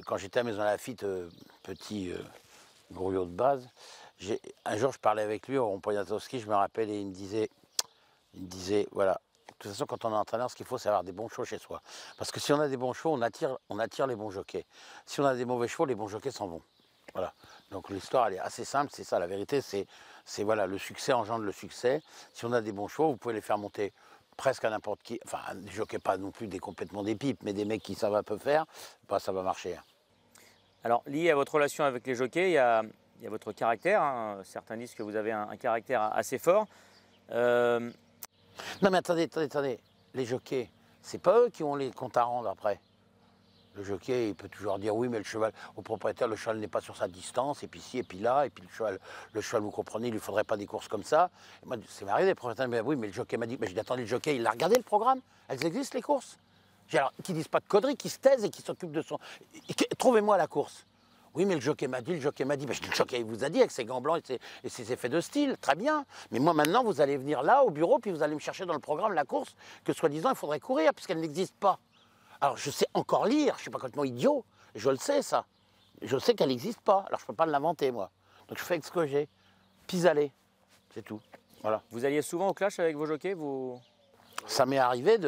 quand j'étais à Maison Lafitte, petit gouriot de base, un jour je parlais avec lui au rond Poniatowski, je me rappelle, et il me disait, voilà, de toute façon quand on est entraîneur, ce qu'il faut c'est avoir des bons chevaux chez soi. Parce que si on a des bons chevaux, on attire les bons jockeys. Si on a des mauvais chevaux, les bons jockeys s'en vont. Voilà. Donc l'histoire elle est assez simple, c'est ça, la vérité, c'est voilà, le succès engendre le succès. Si on a des bons chevaux, vous pouvez les faire monter presque à n'importe qui, enfin des jockeys pas non plus des complètement des pipes, mais des mecs qui savent un peu faire, bah, ça va marcher. Alors, lié à votre relation avec les jockeys, il y a votre caractère. Hein. Certains disent que vous avez un caractère assez fort. Non mais attendez, les jockeys, c'est pas eux qui ont les comptes à rendre après. Le jockey, il peut toujours dire oui, mais le cheval, au propriétaire, le cheval n'est pas sur sa distance, et puis ci, et puis là, et puis le cheval, vous comprenez, il ne lui faudrait pas des courses comme ça. Et moi, c'est marié des propriétaires, mais oui, mais le jockey m'a dit, mais j'ai dit, attendez, le jockey, il a regardé le programme? Elles existent, les courses? Alors, qu'ils disent pas de conneries, qu'ils se taisent et qu'ils s'occupent de son... Trouvez-moi la course. Oui, mais le jockey m'a dit. Ben, le jockey vous a dit avec ses gants blancs et ses effets de style, très bien. Mais moi, maintenant, vous allez venir là, au bureau, puis vous allez me chercher dans le programme la course que, soi-disant, il faudrait courir, puisqu'elle n'existe pas. Alors, je sais encore lire, je ne suis pas complètement idiot, je le sais, ça. Je sais qu'elle n'existe pas, alors je ne peux pas l'inventer, moi. Donc, je fais avec ce que j'ai. Pis-aller, c'est tout. Voilà. Vous alliez souvent au clash avec vos jockeys Ça m'est arrivé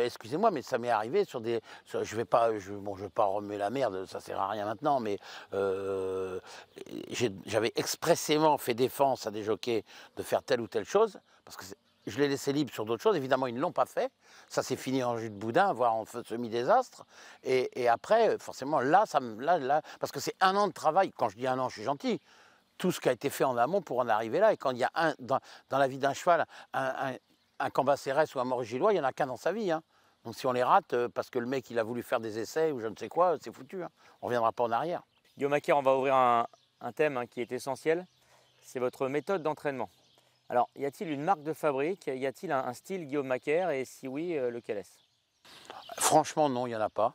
excusez-moi, mais ça m'est arrivé sur des, je vais pas remuer la merde, ça sert à rien maintenant, mais j'avais expressément fait défense à des jockeys de faire telle ou telle chose, parce que je les laissais libres sur d'autres choses, évidemment ils ne l'ont pas fait, ça s'est fini en jus de boudin, voire en semi-désastre, et après, forcément, là, parce que c'est un an de travail, quand je dis un an, je suis gentil, tout ce qui a été fait en amont pour en arriver là, et quand il y a dans la vie d'un cheval, un Cambacérès ou un Maurice Gillois, il n'y en a qu'un dans sa vie. Hein. Donc si on les rate, parce que le mec il a voulu faire des essais ou je ne sais quoi, c'est foutu. Hein. On ne reviendra pas en arrière. Guillaume Macaire, on va ouvrir un thème qui est essentiel, c'est votre méthode d'entraînement. Alors, y a-t-il une marque de fabrique? Y a-t-il un style Guillaume Macaire? Et si oui, lequel est-ce? Franchement, non, il n'y en a pas.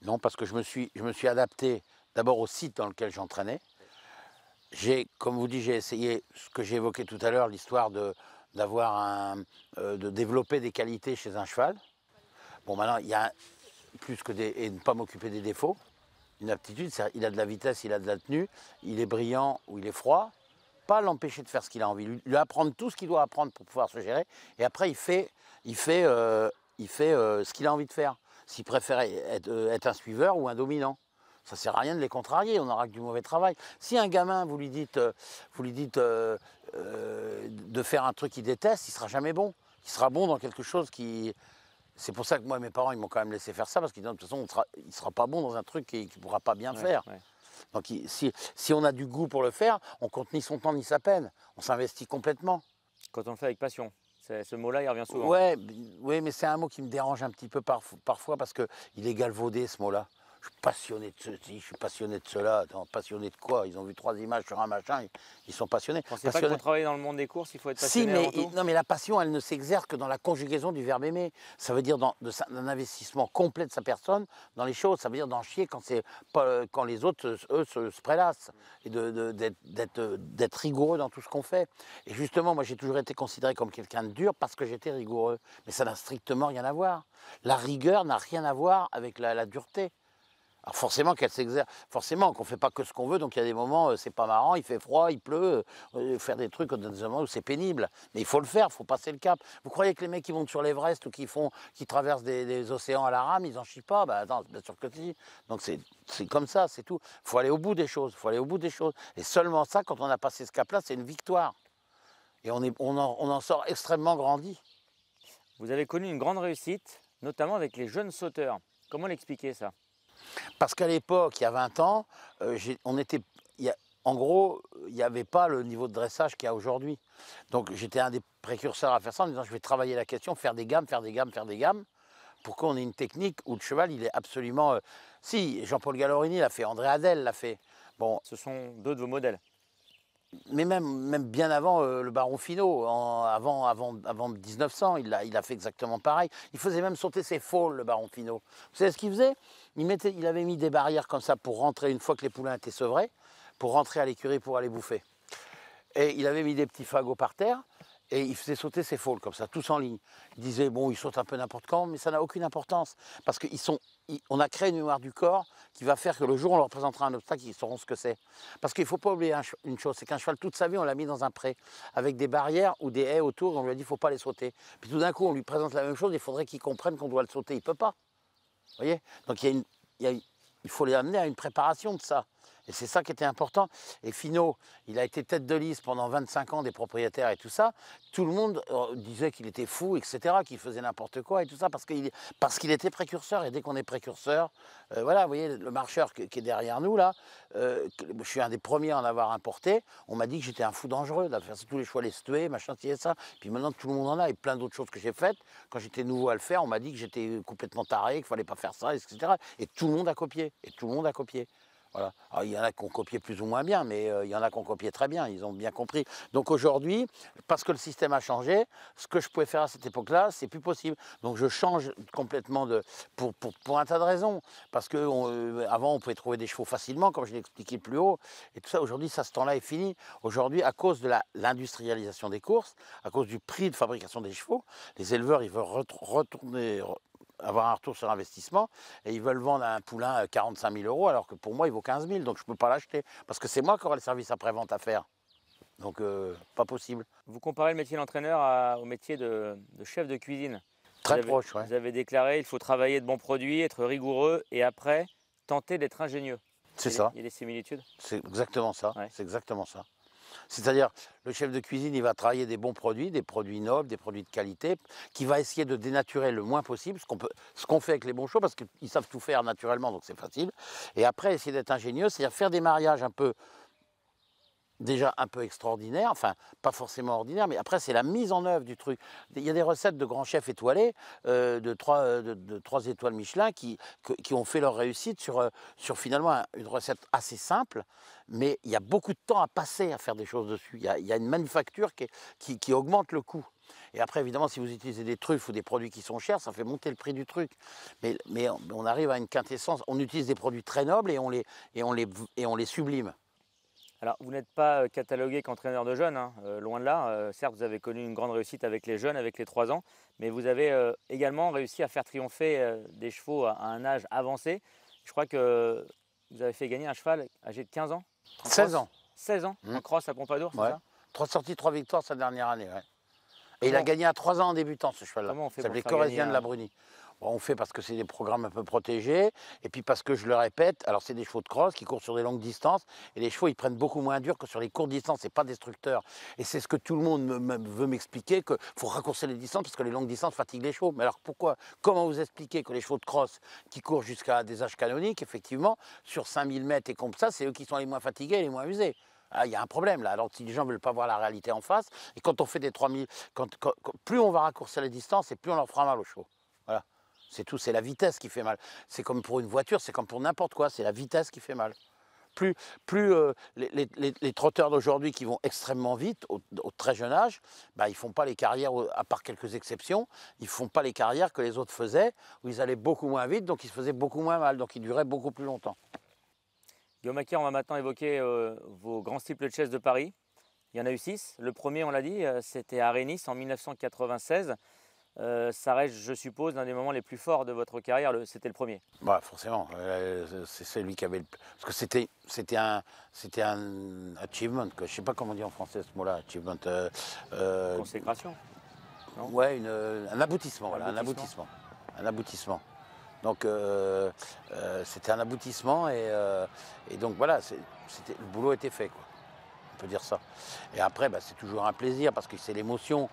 Non, parce que je me suis adapté d'abord au site dans lequel j'entraînais. Comme vous dites, j'ai essayé ce que j'ai évoqué tout à l'heure, l'histoire de développer des qualités chez un cheval. Bon, maintenant, il y a plus que et ne pas m'occuper des défauts. Une aptitude, il a de la vitesse, il a de la tenue, il est brillant ou il est froid. Pas l'empêcher de faire ce qu'il a envie, lui apprendre tout ce qu'il doit apprendre pour pouvoir se gérer. Et après, il fait ce qu'il a envie de faire. S'il préfère être un suiveur ou un dominant. Ça ne sert à rien de les contrarier, on n'aura que du mauvais travail. Si un gamin, vous lui dites de faire un truc qu'il déteste, il ne sera jamais bon. Il sera bon dans quelque chose qui... C'est pour ça que moi, mes parents, ils m'ont quand même laissé faire ça, parce qu'ils disent de toute façon, il ne sera pas bon dans un truc qu'il ne pourra pas bien faire. Ouais. Donc si on a du goût pour le faire, on ne compte ni son temps ni sa peine. On s'investit complètement. Quand on le fait avec passion. Ce mot-là, il revient souvent. Oui, mais c'est un mot qui me dérange un petit peu parfois, parce qu'il est galvaudé, ce mot-là. Je suis passionné de ceci, je suis passionné de cela. Attends, passionné de quoi? Ils ont vu 3 images sur un machin, ils sont passionnés. Vous pensez pas que pour travailler dans le monde des courses, il faut être passionné avant tout? Non, mais la passion, elle ne s'exerce que dans la conjugaison du verbe aimer. Ça veut dire d'un investissement complet de sa personne dans les choses. Ça veut dire d'en chier quand les autres, eux, se prélassent. Et d'être rigoureux dans tout ce qu'on fait. Et justement, moi, j'ai toujours été considéré comme quelqu'un de dur parce que j'étais rigoureux. Mais ça n'a strictement rien à voir. La rigueur n'a rien à voir avec la dureté. Alors forcément qu'elle s'exerce, forcément qu'on ne fait pas que ce qu'on veut, donc il y a des moments, c'est pas marrant, il fait froid, il pleut, faire des trucs dans des moments où c'est pénible. Mais il faut le faire, il faut passer le cap. Vous croyez que les mecs qui montent sur l'Everest ou qui traversent des océans à la rame, ils en chient pas? Bah attends, bien sûr que si. Donc c'est comme ça, c'est tout. Il faut aller au bout des choses, il faut aller au bout des choses. Et seulement ça, quand on a passé ce cap-là, c'est une victoire. Et on en sort extrêmement grandi. Vous avez connu une grande réussite, notamment avec les jeunes sauteurs. Comment l'expliquer ça? Parce qu'à l'époque, il y a 20 ans, on était, en gros, il n'y avait pas le niveau de dressage qu'il y a aujourd'hui. Donc j'étais un des précurseurs à faire ça en disant je vais travailler la question, faire des gammes, faire des gammes, faire des gammes, pour qu'on ait une technique où le cheval, il est absolument... si, Jean-Paul Gallorini l'a fait, André Adel l'a fait. Bon, Ce sont deux de vos modèles. mais même bien avant le baron Finot, avant 1900, il a fait exactement pareil. Il faisait même sauter ses faules, le baron Finot. Vous savez ce qu'il faisait? Il avait mis des barrières comme ça pour rentrer, une fois que les poulains étaient sevrés, pour rentrer à l'écurie pour aller bouffer. Et il avait mis des petits fagots par terre, et il faisait sauter ses faules comme ça, tous en ligne. Il disait, bon, ils sautent un peu n'importe quand, mais ça n'a aucune importance. Parce qu'on a créé une mémoire du corps qui va faire que le jour où on leur présentera un obstacle, ils sauront ce que c'est. Parce qu'il ne faut pas oublier une chose, c'est qu'un cheval, toute sa vie, on l'a mis dans un pré, avec des barrières ou des haies autour, et on lui a dit, il ne faut pas les sauter. Puis tout d'un coup, on lui présente la même chose, il faudrait qu'il comprenne qu'on doit le sauter. Il ne peut pas. Vous voyez? Donc il faut les amener à une préparation de ça. Et c'est ça qui était important. Et Finot, il a été tête de liste pendant 25 ans des propriétaires et tout ça. Tout le monde disait qu'il était fou, etc., qu'il faisait n'importe quoi et tout ça, parce qu'il était précurseur. Et dès qu'on est précurseur, voilà, vous voyez, le marcheur qui est derrière nous, là, je suis un des premiers à en avoir importé. On m'a dit que j'étais un fou dangereux, de faire tous les choix, les stuer, machin, et ça. Puis maintenant, tout le monde en a, et plein d'autres choses que j'ai faites. Quand j'étais nouveau à le faire, on m'a dit que j'étais complètement taré, qu'il ne fallait pas faire ça, etc. Et tout le monde a copié. Et tout le monde a copié. Voilà. Alors, il y en a qui ont copié plus ou moins bien, mais il y en a qui ont copié très bien, ils ont bien compris. Donc aujourd'hui, parce que le système a changé, ce que je pouvais faire à cette époque-là, c'est plus possible. Donc je change complètement pour un tas de raisons. Parce qu'avant, on pouvait trouver des chevaux facilement, comme je l'ai expliqué plus haut. Et tout ça, aujourd'hui, ce temps-là est fini. Aujourd'hui, à cause de l'industrialisation des courses, à cause du prix de fabrication des chevaux, les éleveurs, ils veulent avoir un retour sur investissement et ils veulent vendre un poulain 45 000 € alors que pour moi il vaut 15 000, donc je ne peux pas l'acheter parce que c'est moi qui aurai le service après-vente à faire. Donc pas possible. Vous comparez le métier d'entraîneur au métier de chef de cuisine. Très proche, ouais. Vous avez déclaré il faut travailler de bons produits, être rigoureux et après tenter d'être ingénieux. C'est ça. Il y a des similitudes? C'est exactement ça. Ouais. C'est exactement ça. C'est-à-dire, le chef de cuisine, il va travailler des bons produits, des produits nobles, des produits de qualité, qui va essayer de dénaturer le moins possible, ce qu'on fait avec les bons chevaux, parce qu'ils savent tout faire naturellement, donc c'est facile. Et après, essayer d'être ingénieux, c'est-à-dire faire des mariages déjà un peu extraordinaire, enfin pas forcément ordinaire, mais après c'est la mise en œuvre du truc. Il y a des recettes de grands chefs étoilés, de 3 étoiles Michelin, qui ont fait leur réussite sur finalement une recette assez simple, mais il y a beaucoup de temps à passer à faire des choses dessus. Il y a une manufacture qui augmente le coût. Et après, évidemment, si vous utilisez des truffes ou des produits qui sont chers, ça fait monter le prix du truc. Mais on arrive à une quintessence, on utilise des produits très nobles et on les sublime. Alors, vous n'êtes pas catalogué qu'entraîneur de jeunes, hein, loin de là. Certes, vous avez connu une grande réussite avec les jeunes, avec les 3 ans, mais vous avez également réussi à faire triompher des chevaux à un âge avancé. Je crois que vous avez fait gagner un cheval âgé de 15 ans. 16 ans. 16 ans en cross à Pompadour, c'est ouais. ça? 3 sorties, 3 victoires sa dernière année. Ouais. Et il a gagné à 3 ans en débutant, ce cheval-là. Comment on fait Ça s'appelait pour faire Corésien gagner de la Bruni. Bon, on fait parce que c'est des programmes un peu protégés, et puis parce que je le répète, alors c'est des chevaux de cross qui courent sur des longues distances, et les chevaux ils prennent beaucoup moins dur que sur les courtes distances, c'est pas destructeur. Et c'est ce que tout le monde veut m'expliquer, qu'il faut raccourcir les distances parce que les longues distances fatiguent les chevaux. Mais alors pourquoi? Comment vous expliquer que les chevaux de cross qui courent jusqu'à des âges canoniques, effectivement, sur 5000 mètres et comme ça, c'est eux qui sont les moins fatigués et les moins usés? Ah, il y a un problème là, alors si les gens ne veulent pas voir la réalité en face, et quand on fait des 3000, plus on va raccourcir les distances et plus on leur fera mal aux chevaux. Voilà. C'est tout, c'est la vitesse qui fait mal. C'est comme pour une voiture, c'est comme pour n'importe quoi, c'est la vitesse qui fait mal. Plus les trotteurs d'aujourd'hui qui vont extrêmement vite, au très jeune âge, bah, ils ne font pas les carrières, à part quelques exceptions, ils ne font pas les carrières que les autres faisaient, où ils allaient beaucoup moins vite, donc ils se faisaient beaucoup moins mal, donc ils duraient beaucoup plus longtemps. Guillaume Maquier, on va maintenant évoquer vos grands steeplechase chess de Paris. Il y en a eu 6. Le premier, on l'a dit, c'était à Rhénis en 1996. ça reste, je suppose, l'un des moments les plus forts de votre carrière. C'était le premier. Bah, forcément, c'est lui qui avait le... Parce que c'était un achievement, quoi. Je sais pas comment on dit en français ce mot-là, achievement. Consécration. Non. Ouais, un aboutissement, voilà, un aboutissement. Donc c'était un aboutissement et donc voilà, le boulot était fait, quoi. On peut dire ça. Et après, bah, c'est toujours un plaisir parce que c'est l'émotion.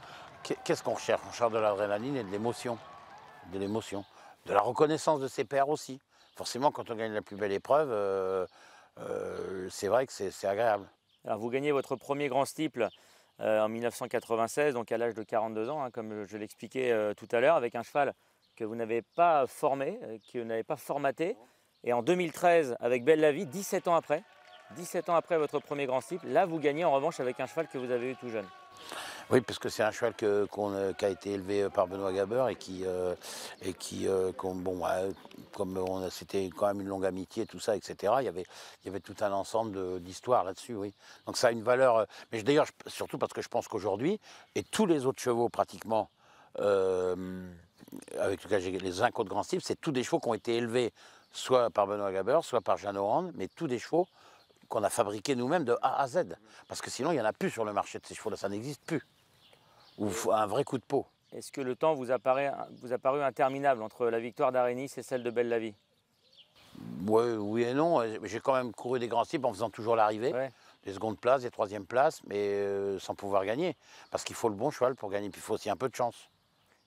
Qu'est-ce qu'on recherche? On cherche de l'adrénaline et de l'émotion. De l'émotion. De la reconnaissance de ses pairs aussi. Forcément, quand on gagne la plus belle épreuve, c'est vrai que c'est agréable. Alors, vous gagnez votre premier grand steeple en 1996, donc à l'âge de 42 ans, hein, comme je l'expliquais tout à l'heure, avec un cheval que vous n'avez pas formé, que vous n'avez pas formaté. Et en 2013, avec Belle la Vie, 17 ans après votre premier grand steeple, là vous gagnez en revanche avec un cheval que vous avez eu tout jeune. Oui, parce que c'est un cheval qui a été élevé par Benoît Gabeur et c'était quand même une longue amitié, tout ça, etc. Il y avait tout un ensemble d'histoires là-dessus, oui. Donc ça a une valeur. Mais d'ailleurs, surtout parce que je pense qu'aujourd'hui, et tous les autres chevaux pratiquement, avec lesquels j'ai les Incos de Grand Steeple, c'est tous des chevaux qui ont été élevés soit par Benoît Gabeur, soit par Jeanne Horan, mais tous des chevaux qu'on a fabriqués nous-mêmes de A à Z. Parce que sinon, il n'y en a plus sur le marché de ces chevaux-là, ça n'existe plus. Ou un vrai coup de peau. Est-ce que le temps vous a paru interminable entre la victoire d'Arénis et celle de Belle la Vie? Ouais, oui et non. J'ai quand même couru des grands steeples en faisant toujours l'arrivée. Ouais. Des secondes places, des troisièmes places, mais sans pouvoir gagner. Parce qu'il faut le bon cheval pour gagner, puis il faut aussi un peu de chance.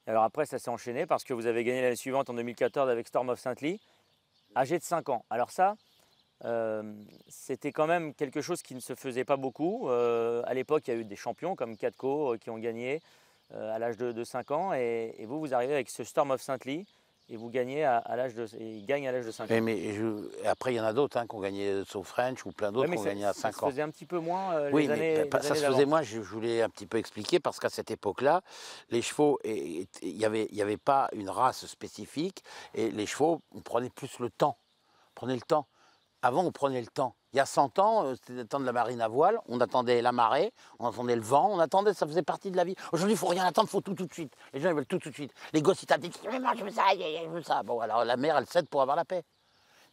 Alors après, ça s'est enchaîné parce que vous avez gagné l'année suivante en 2014 avec Storm of Saint-Ly, âgé de 5 ans. Alors ça, c'était quand même quelque chose qui ne se faisait pas beaucoup. À l'époque, il y a eu des champions comme Katko qui ont gagné à l'âge de 5 ans. Et vous arrivez avec ce Storm of Saint-Ly et vous gagnez il gagne à l'âge de 5 ans. Et après, il y en a d'autres qui ont gagné So French ou plein d'autres qui ont gagné à 5 ans. Ça se faisait un petit peu moins oui, les années ça se faisait moins, je voulais un petit peu expliquer, parce qu'à cette époque-là, les chevaux, il n'y avait pas une race spécifique, et les chevaux, on prenait plus le temps. On prenait le temps. Avant, on prenait le temps. Il y a 100 ans, c'était le temps de la marine à voile, on attendait la marée, on attendait le vent, on attendait, ça faisait partie de la vie. Aujourd'hui, il ne faut rien attendre, il faut tout de suite. Les gens, ils veulent tout de suite. Les gosses, ils tapent, ils disent, mais moi, je veux ça, je veux ça. Bon, alors la mère, elle cède pour avoir la paix.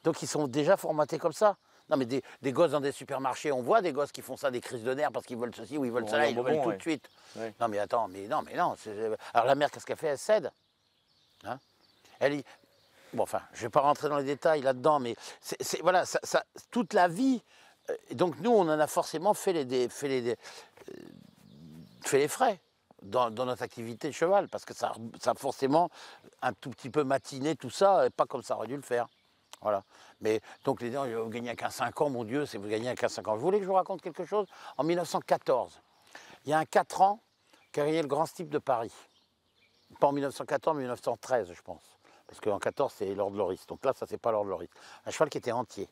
Donc, ils sont déjà formatés comme ça. Non, mais des gosses dans des supermarchés, on voit des gosses qui font ça, des crises de nerfs parce qu'ils veulent ceci ou ils veulent cela, ils veulent tout de suite. Ouais. Non, mais attends, mais non. Alors la mère, qu'est-ce qu'elle fait? Elle cède. Hein, bon, enfin, je ne vais pas rentrer dans les détails là-dedans, mais voilà, toute la vie. Donc nous, on en a forcément fait les frais dans notre activité de cheval, parce que ça a forcément un tout petit peu matiné tout ça, et pas comme ça aurait dû le faire. Voilà. Mais donc les gens, vous gagnez qu'à 5 ans, mon Dieu, c'est vous gagnez qu'à 5 ans. Je voulais que je vous raconte quelque chose. En 1914, il y a un 4 ans qui a gagné le Grand Steeple de Paris. Pas en 1914, mais en 1913, je pense. Parce qu'en 14, c'est Lord Loris. Donc là, ça, c'est pas Lord Loris. Un cheval qui était entier.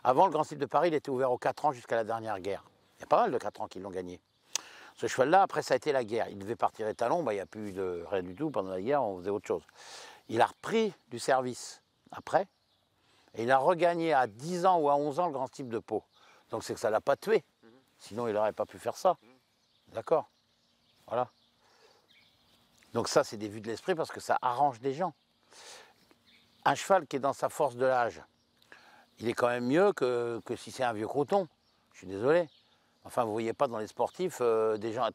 Avant, le Grand Steeple de Paris, il était ouvert aux 4 ans jusqu'à la dernière guerre. Il y a pas mal de 4 ans qui l'ont gagné. Ce cheval-là, après, ça a été la guerre. Il devait partir étalon, bah, il n'y a plus de rien du tout. Pendant la guerre, on faisait autre chose. Il a repris du service après. Et il a regagné à 10 ans ou à 11 ans le Grand Steeple de Pau. Donc c'est que ça ne l'a pas tué. Sinon, il n'aurait pas pu faire ça. D'accord? Voilà. Donc ça, c'est des vues de l'esprit parce que ça arrange des gens. Un cheval qui est dans sa force de l'âge, il est quand même mieux que si c'est un vieux croton. Je suis désolé. Enfin, vous ne voyez pas dans les sportifs des gens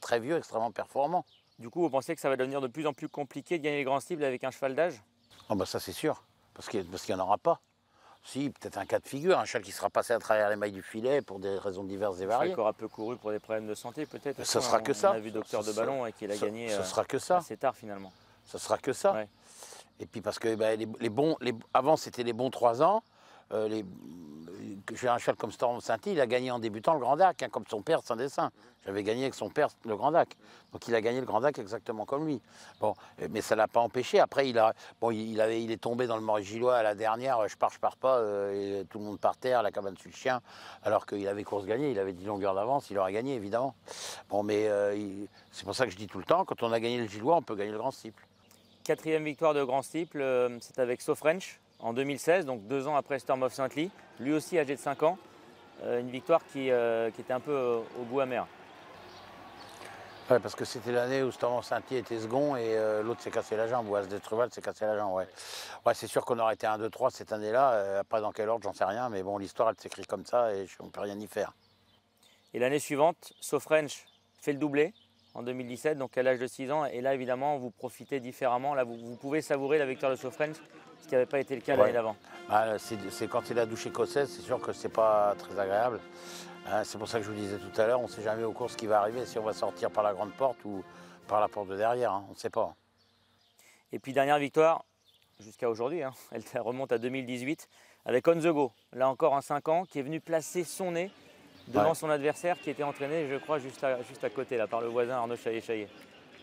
très vieux, extrêmement performants. Du coup, vous pensez que ça va devenir de plus en plus compliqué de gagner les Grands Steeples avec un cheval d'âge? Oh bah ça, c'est sûr. Parce qu'il n'y en aura pas. Si, peut-être un cas de figure, un cheval qui sera passé à travers les mailles du filet pour des raisons diverses et variées. Un cheval qui aura peu couru pour des problèmes de santé, peut-être. Ce sera que ça. On a vu Docteur de Ballon et qu'il a gagné ce sera que ça. assez tard finalement. Ce sera que ça. Ouais. Et puis parce que avant, c'était les bons 3 ans. J'ai un cheval comme Storm of Saint-Ly, il a gagné en débutant le Grand Dac, comme son père Saint-Dessin. J'avais gagné avec son père le Grand Dac. Donc il a gagné le Grand Dac exactement comme lui. Bon, mais ça ne l'a pas empêché. Après, il est tombé dans le Maurice Gillois à la dernière, je pars pas, et tout le monde par terre, la cabane sur le chien, alors qu'il avait course gagnée, il avait 10 longueurs d'avance, il aurait gagné évidemment. Bon, mais c'est pour ça que je dis tout le temps, quand on a gagné le Gillois, on peut gagner le Grand Steeple. 4e victoire de Grand Steeple, c'est avec So French en 2016, donc 2 ans après Storm of Saint-Ly, lui aussi âgé de 5 ans. Une victoire qui était un peu au goût amer. Ouais, parce que c'était l'année où Stormont Saint-Dié était second et l'autre s'est cassé la jambe, ou Asdetruval s'est cassé la jambe, ouais. Ouais, c'est sûr qu'on aurait été 1, 2, 3 cette année-là. Après, dans quel ordre, j'en sais rien, mais bon, l'histoire, elle s'écrit comme ça et on ne peut rien y faire. Et l'année suivante, Sofrench fait le doublé en 2017, donc à l'âge de 6 ans. Et là, évidemment, vous profitez différemment. Là, vous pouvez savourer la victoire de Sofrench, ce qui n'avait pas été le cas l'année Ouais. d'avant. Ah, c'est quand il a douche écossaise, c'est sûr que c'est pas très agréable. Hein, c'est pour ça que je vous disais tout à l'heure, on ne sait jamais aux courses ce qui va arriver, si on va sortir par la grande porte ou par la porte de derrière, hein, on ne sait pas. Et puis, dernière victoire, jusqu'à aujourd'hui, hein, elle remonte à 2018, avec On The Go. Là encore, un 5 ans, qui est venu placer son nez devant Ouais. son adversaire, qui était entraîné, je crois, juste à côté, là, par le voisin Arnaud Chaillet-Chaillet.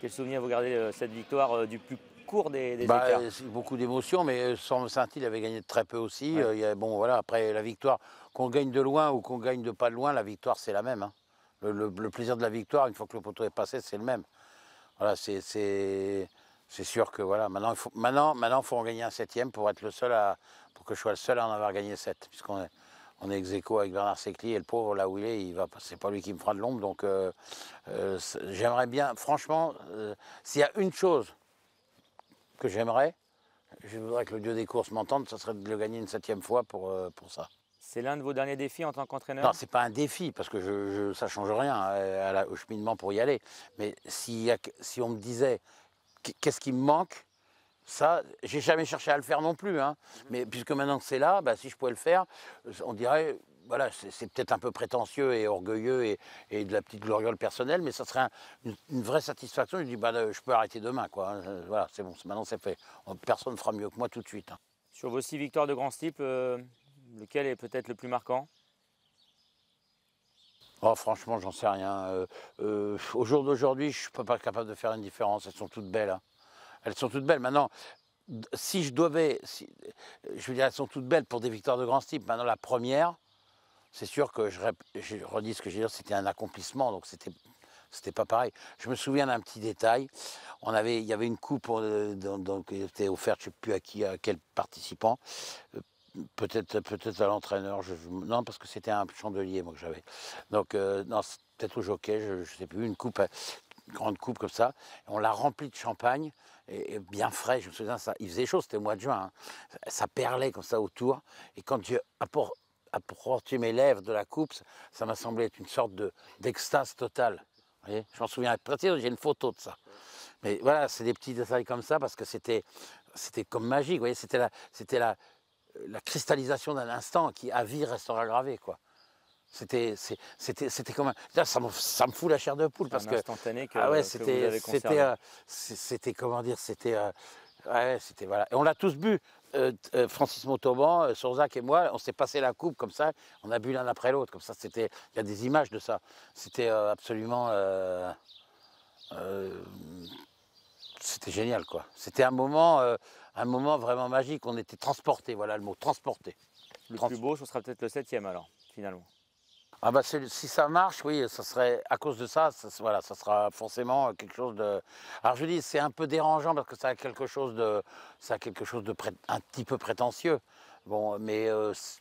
Quel souvenir vous gardez cette victoire du plus court des écarts? C'est beaucoup d'émotions, mais Stormont Saint-Dié avait gagné de très peu aussi. Ouais. Bon, voilà, après la victoire, qu'on gagne de loin ou qu'on gagne de pas de loin, la victoire c'est la même. Hein. Le plaisir de la victoire, une fois que le poteau est passé, c'est le même. Voilà, c'est sûr que voilà, maintenant, faut en gagner un 7e pour être le seul pour que je sois le seul à en avoir gagné 7, puisqu'on est ex-aequo avec Bernard Secli et le pauvre là où il est, c'est pas lui qui me fera de l'ombre, donc j'aimerais bien, franchement, s'il y a une chose que j'aimerais, je voudrais que le dieu des courses m'entende, ça serait de le gagner une 7e fois pour ça. C'est l'un de vos derniers défis en tant qu'entraîneur? Non, c'est pas un défi, parce que ça change rien au cheminement pour y aller. Mais si on me disait qu'est-ce qui me manque, ça, j'ai jamais cherché à le faire non plus. Hein. Mais puisque maintenant que c'est là, bah, si je pouvais le faire, on dirait, voilà, c'est peut-être un peu prétentieux et orgueilleux et de la petite gloriole personnelle, mais ça serait une vraie satisfaction. Je dis, bah, je peux arrêter demain, quoi. Hein. Voilà, c'est bon, maintenant c'est fait. Personne ne fera mieux que moi tout de suite. Hein. Sur vos 6 victoires de grand type, lequel est peut-être le plus marquant? Oh, franchement, j'en sais rien. Au jour d'aujourd'hui, je ne suis pas capable de faire une différence. Elles sont toutes belles. Hein. Elles sont toutes belles. Maintenant, si je devais, je veux dire, elles sont toutes belles pour des victoires de grand type. Maintenant, la première, c'est sûr que je redis ce que je veux dire, c'était un accomplissement, donc c'était pas pareil. Je me souviens d'un petit détail. Il y avait une coupe qui était offerte, je ne sais plus à quel participant. Peut-être à l'entraîneur, non, parce que c'était un chandelier moi que j'avais. Donc non, peut-être au jockey, je ne sais plus, une grande coupe comme ça. On l'a remplie de champagne, et bien frais, je me souviens, il faisait chaud, c'était au mois de juin. Hein. Ça perlait comme ça autour, et quand j'ai approché mes lèvres de la coupe, ça m'a semblé être une sorte d'extase totale. Vous voyez, je m'en souviens, j'ai une photo de ça. Mais voilà, c'est des petits détails comme ça, parce que c'était comme magique, vous voyez, c'était la cristallisation d'un instant qui à vie restera gravé, quoi. C'était comme ça me fout la chair de poule parce Un que instantané que, ah ouais, que vous avez conservé. c'était comment dire, ouais, c'était voilà. Et on l'a tous bu. Francis Montauban, Surzac et moi, on s'est passé la coupe comme ça, on a bu l'un après l'autre, comme ça. Il y a des images de ça. C'était absolument, c'était génial, quoi. C'était un moment vraiment magique. On était transportés, voilà le mot, transporté. Le plus beau, ce sera peut-être le 7e alors, finalement. Ah bah si ça marche, oui, ça serait à cause de ça, voilà, ça sera forcément quelque chose de. Alors je dis, c'est un peu dérangeant parce que ça a quelque chose de un petit peu prétentieux. Bon, mais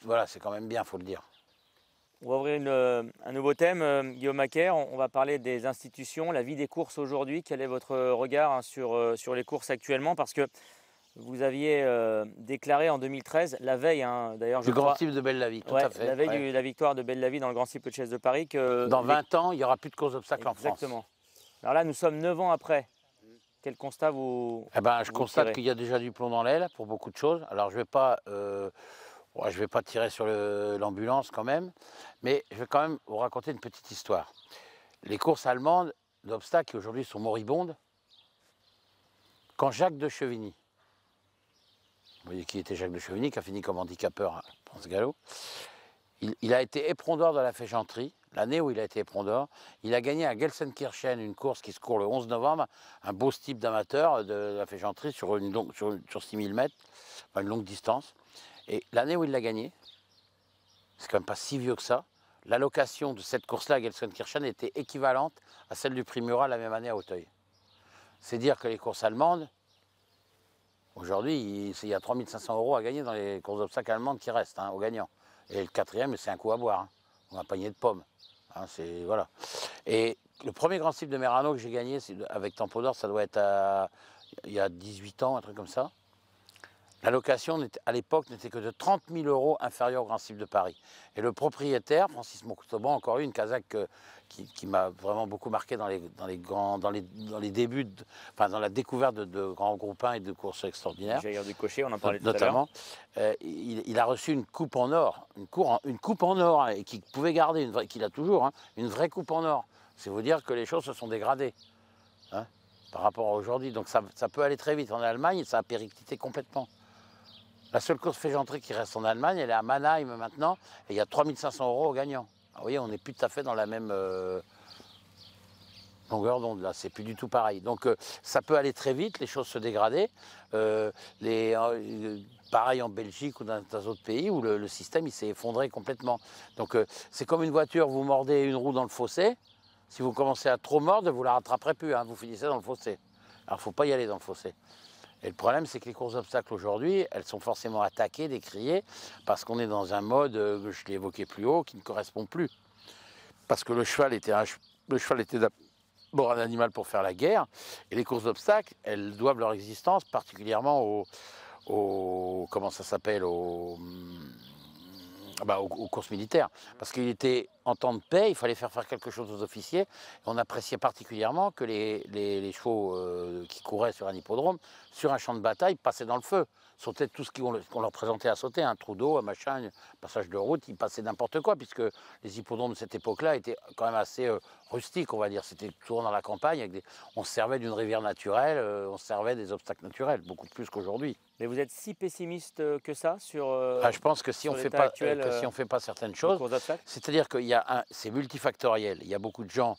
voilà, c'est quand même bien, faut le dire. On va ouvrir un nouveau thème, Guillaume Macaire. On va parler des institutions, la vie des courses aujourd'hui. Quel est votre regard hein, sur les courses actuellement? Parce que vous aviez déclaré en 2013, la veille, hein, d'ailleurs, Du Grand Cycle de Belle-la-Vie, tout à fait. la veille de la victoire de Belle-la-Vie dans le Grand Cycle de Chess de Paris, que dans 20 ans, il n'y aura plus de courses d'obstacles en France. Exactement. Alors là, nous sommes 9 ans après. Quel constat je constate qu'il y a déjà du plomb dans l'aile pour beaucoup de choses. Alors je ne vais pas tirer sur l'ambulance quand même, mais je vais quand même vous raconter une petite histoire. Les courses allemandes d'obstacles qui aujourd'hui sont moribondes, quand Jacques de Chevigny, vous voyez qui était Jacques de Chevigny, qui a fini comme handicapeur à Pense-Gallo, il a été éperon d'or de la Féchanterie. L'année où il a été éperon d'or, il a gagné à Gelsenkirchen une course qui se court le 11 novembre, un beau type d'amateur de la Féchanterie sur 6000 mètres, enfin une longue distance. Et l'année où il l'a gagné, c'est quand même pas si vieux que ça, l'allocation de cette course-là à Gelsenkirchen était équivalente à celle du prix Murat la même année à Auteuil. C'est dire que les courses allemandes, aujourd'hui, il y a 3500 € à gagner dans les courses d'obstacles allemandes qui restent hein, aux gagnants. Et le 4e, c'est un coup à boire, hein, ou un panier de pommes. Hein, voilà. Et le premier Grand Sylphe de Merano que j'ai gagné avec Tempo d'Or, ça doit être il y a 18 ans, un truc comme ça. La location, à l'époque, n'était que de 30 000 € inférieure au Grand Sylphe de Paris. Et le propriétaire, Francis Montauban, encore une Kazakh qui m'a vraiment beaucoup marqué dans les débuts, dans la découverte de grands groupes 1 et de courses extraordinaires. Jair Ducocher, on en parlait tout à l'heure. Notamment, il a reçu une coupe en or, une coupe en or, et qu'il pouvait garder, qu'il a toujours, hein, une vraie coupe en or. C'est vous dire que les choses se sont dégradées, hein, par rapport à aujourd'hui. Donc ça peut aller très vite. En Allemagne, ça a périclité complètement. La seule course Fégentré qui reste en Allemagne, elle est à Mannheim maintenant, et il y a 3 500 € au gagnant. Alors, vous voyez, on n'est plus tout à fait dans la même longueur d'onde, là, c'est plus du tout pareil. Donc ça peut aller très vite, les choses se dégrader. Pareil en Belgique ou dans d'autres pays où le système il s'est effondré complètement. Donc c'est comme une voiture, vous mordez une roue dans le fossé, si vous commencez à trop mordre, vous ne la rattraperez plus, hein, vous finissez dans le fossé. Alors il ne faut pas y aller dans le fossé. Et le problème, c'est que les courses d'obstacles aujourd'hui, elles sont forcément attaquées, décriées, parce qu'on est dans un mode, je l'ai évoqué plus haut, qui ne correspond plus. Parce que le cheval était d'abord un animal pour faire la guerre, et les courses d'obstacles, elles doivent leur existence particulièrement comment ça s'appelle, aux courses militaires. Parce qu'il était en temps de paix, il fallait faire quelque chose aux officiers. Et on appréciait particulièrement que les chevaux qui couraient sur un hippodrome, sur un champ de bataille, passaient dans le feu. Sautaient tout ce qu'on leur présentait à sauter, un trou d'eau, un machin, un passage de route, ils passaient n'importe quoi, puisque les hippodromes de cette époque-là étaient quand même assez rustiques, on va dire. C'était toujours dans la campagne, on se servait d'une rivière naturelle, on se servait des obstacles naturels, beaucoup plus qu'aujourd'hui. Mais vous êtes si pessimiste que ça sur je pense que si on ne fait pas certaines choses, c'est-à-dire que c'est multifactoriel. Il y a beaucoup de gens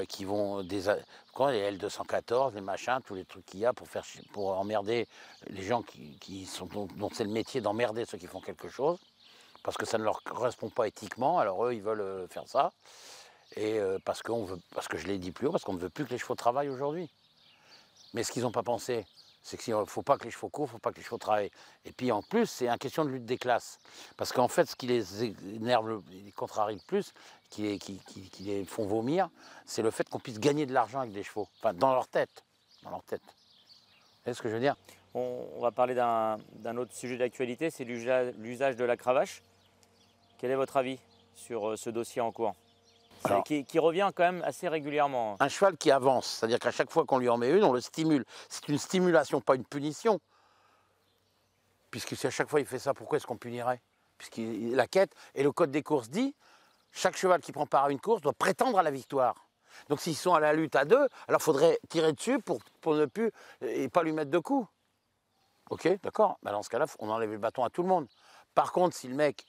qui vont les L214, les machins, tous les trucs qu'il y a pour emmerder les gens dont c'est le métier d'emmerder ceux qui font quelque chose, parce que ça ne leur correspond pas éthiquement. Alors eux, ils veulent faire ça, et parce que je l'ai dit plus haut, parce qu'on ne veut plus que les chevaux travaillent aujourd'hui. Mais ce qu'ils n'ont pas pensé, c'est qu'il ne faut pas que les chevaux courent, il ne faut pas que les chevaux travaillent. Et puis en plus, c'est une question de lutte des classes. Parce qu'en fait, ce qui les énerve, les contrarie le plus, qui les font vomir, c'est le fait qu'on puisse gagner de l'argent avec des chevaux. Enfin, dans leur tête. Dans leur tête. Vous voyez ce que je veux dire? On va parler d'un autre sujet d'actualité, c'est l'usage de la cravache. Quel est votre avis sur ce dossier en cours? Alors, qui revient quand même assez régulièrement. Un cheval qui avance, c'est-à-dire qu'à chaque fois qu'on lui en met une, on le stimule. C'est une stimulation, pas une punition. Puisque si à chaque fois il fait ça, pourquoi est-ce qu'on punirait? Puisqu'il la quête, et le code des courses dit, chaque cheval qui prend part à une course doit prétendre à la victoire. Donc s'ils sont à la lutte à deux, alors il faudrait tirer dessus pour ne plus, et pas lui mettre de coups. Ok, d'accord, dans ce cas-là, on enlève le bâton à tout le monde. Par contre, si le mec,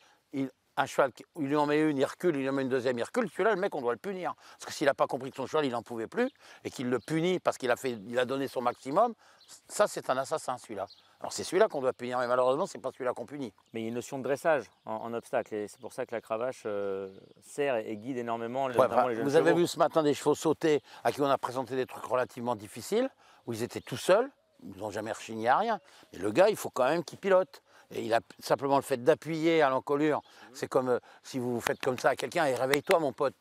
un cheval, il lui en met une, il recule, il lui en met une deuxième, il recule, celui-là, le mec, on doit le punir. Parce que s'il n'a pas compris que son cheval, il n'en pouvait plus, et qu'il le punit parce qu'il a donné son maximum, ça, c'est un assassin, celui-là. Alors c'est celui-là qu'on doit punir, mais malheureusement, c'est pas celui-là qu'on punit. Mais il y a une notion de dressage en obstacle, et c'est pour ça que la cravache sert et guide énormément les jeunes chevaux. Vous avez vu ce matin des chevaux sauter à qui on a présenté des trucs relativement difficiles, où ils étaient tout seuls, ils n'ont jamais rechigné à rien. Mais le gars, il faut quand même qu'il pilote. Et il a simplement le fait d'appuyer à l'encolure. C'est comme si vous faites comme ça à quelqu'un et réveille-toi mon pote,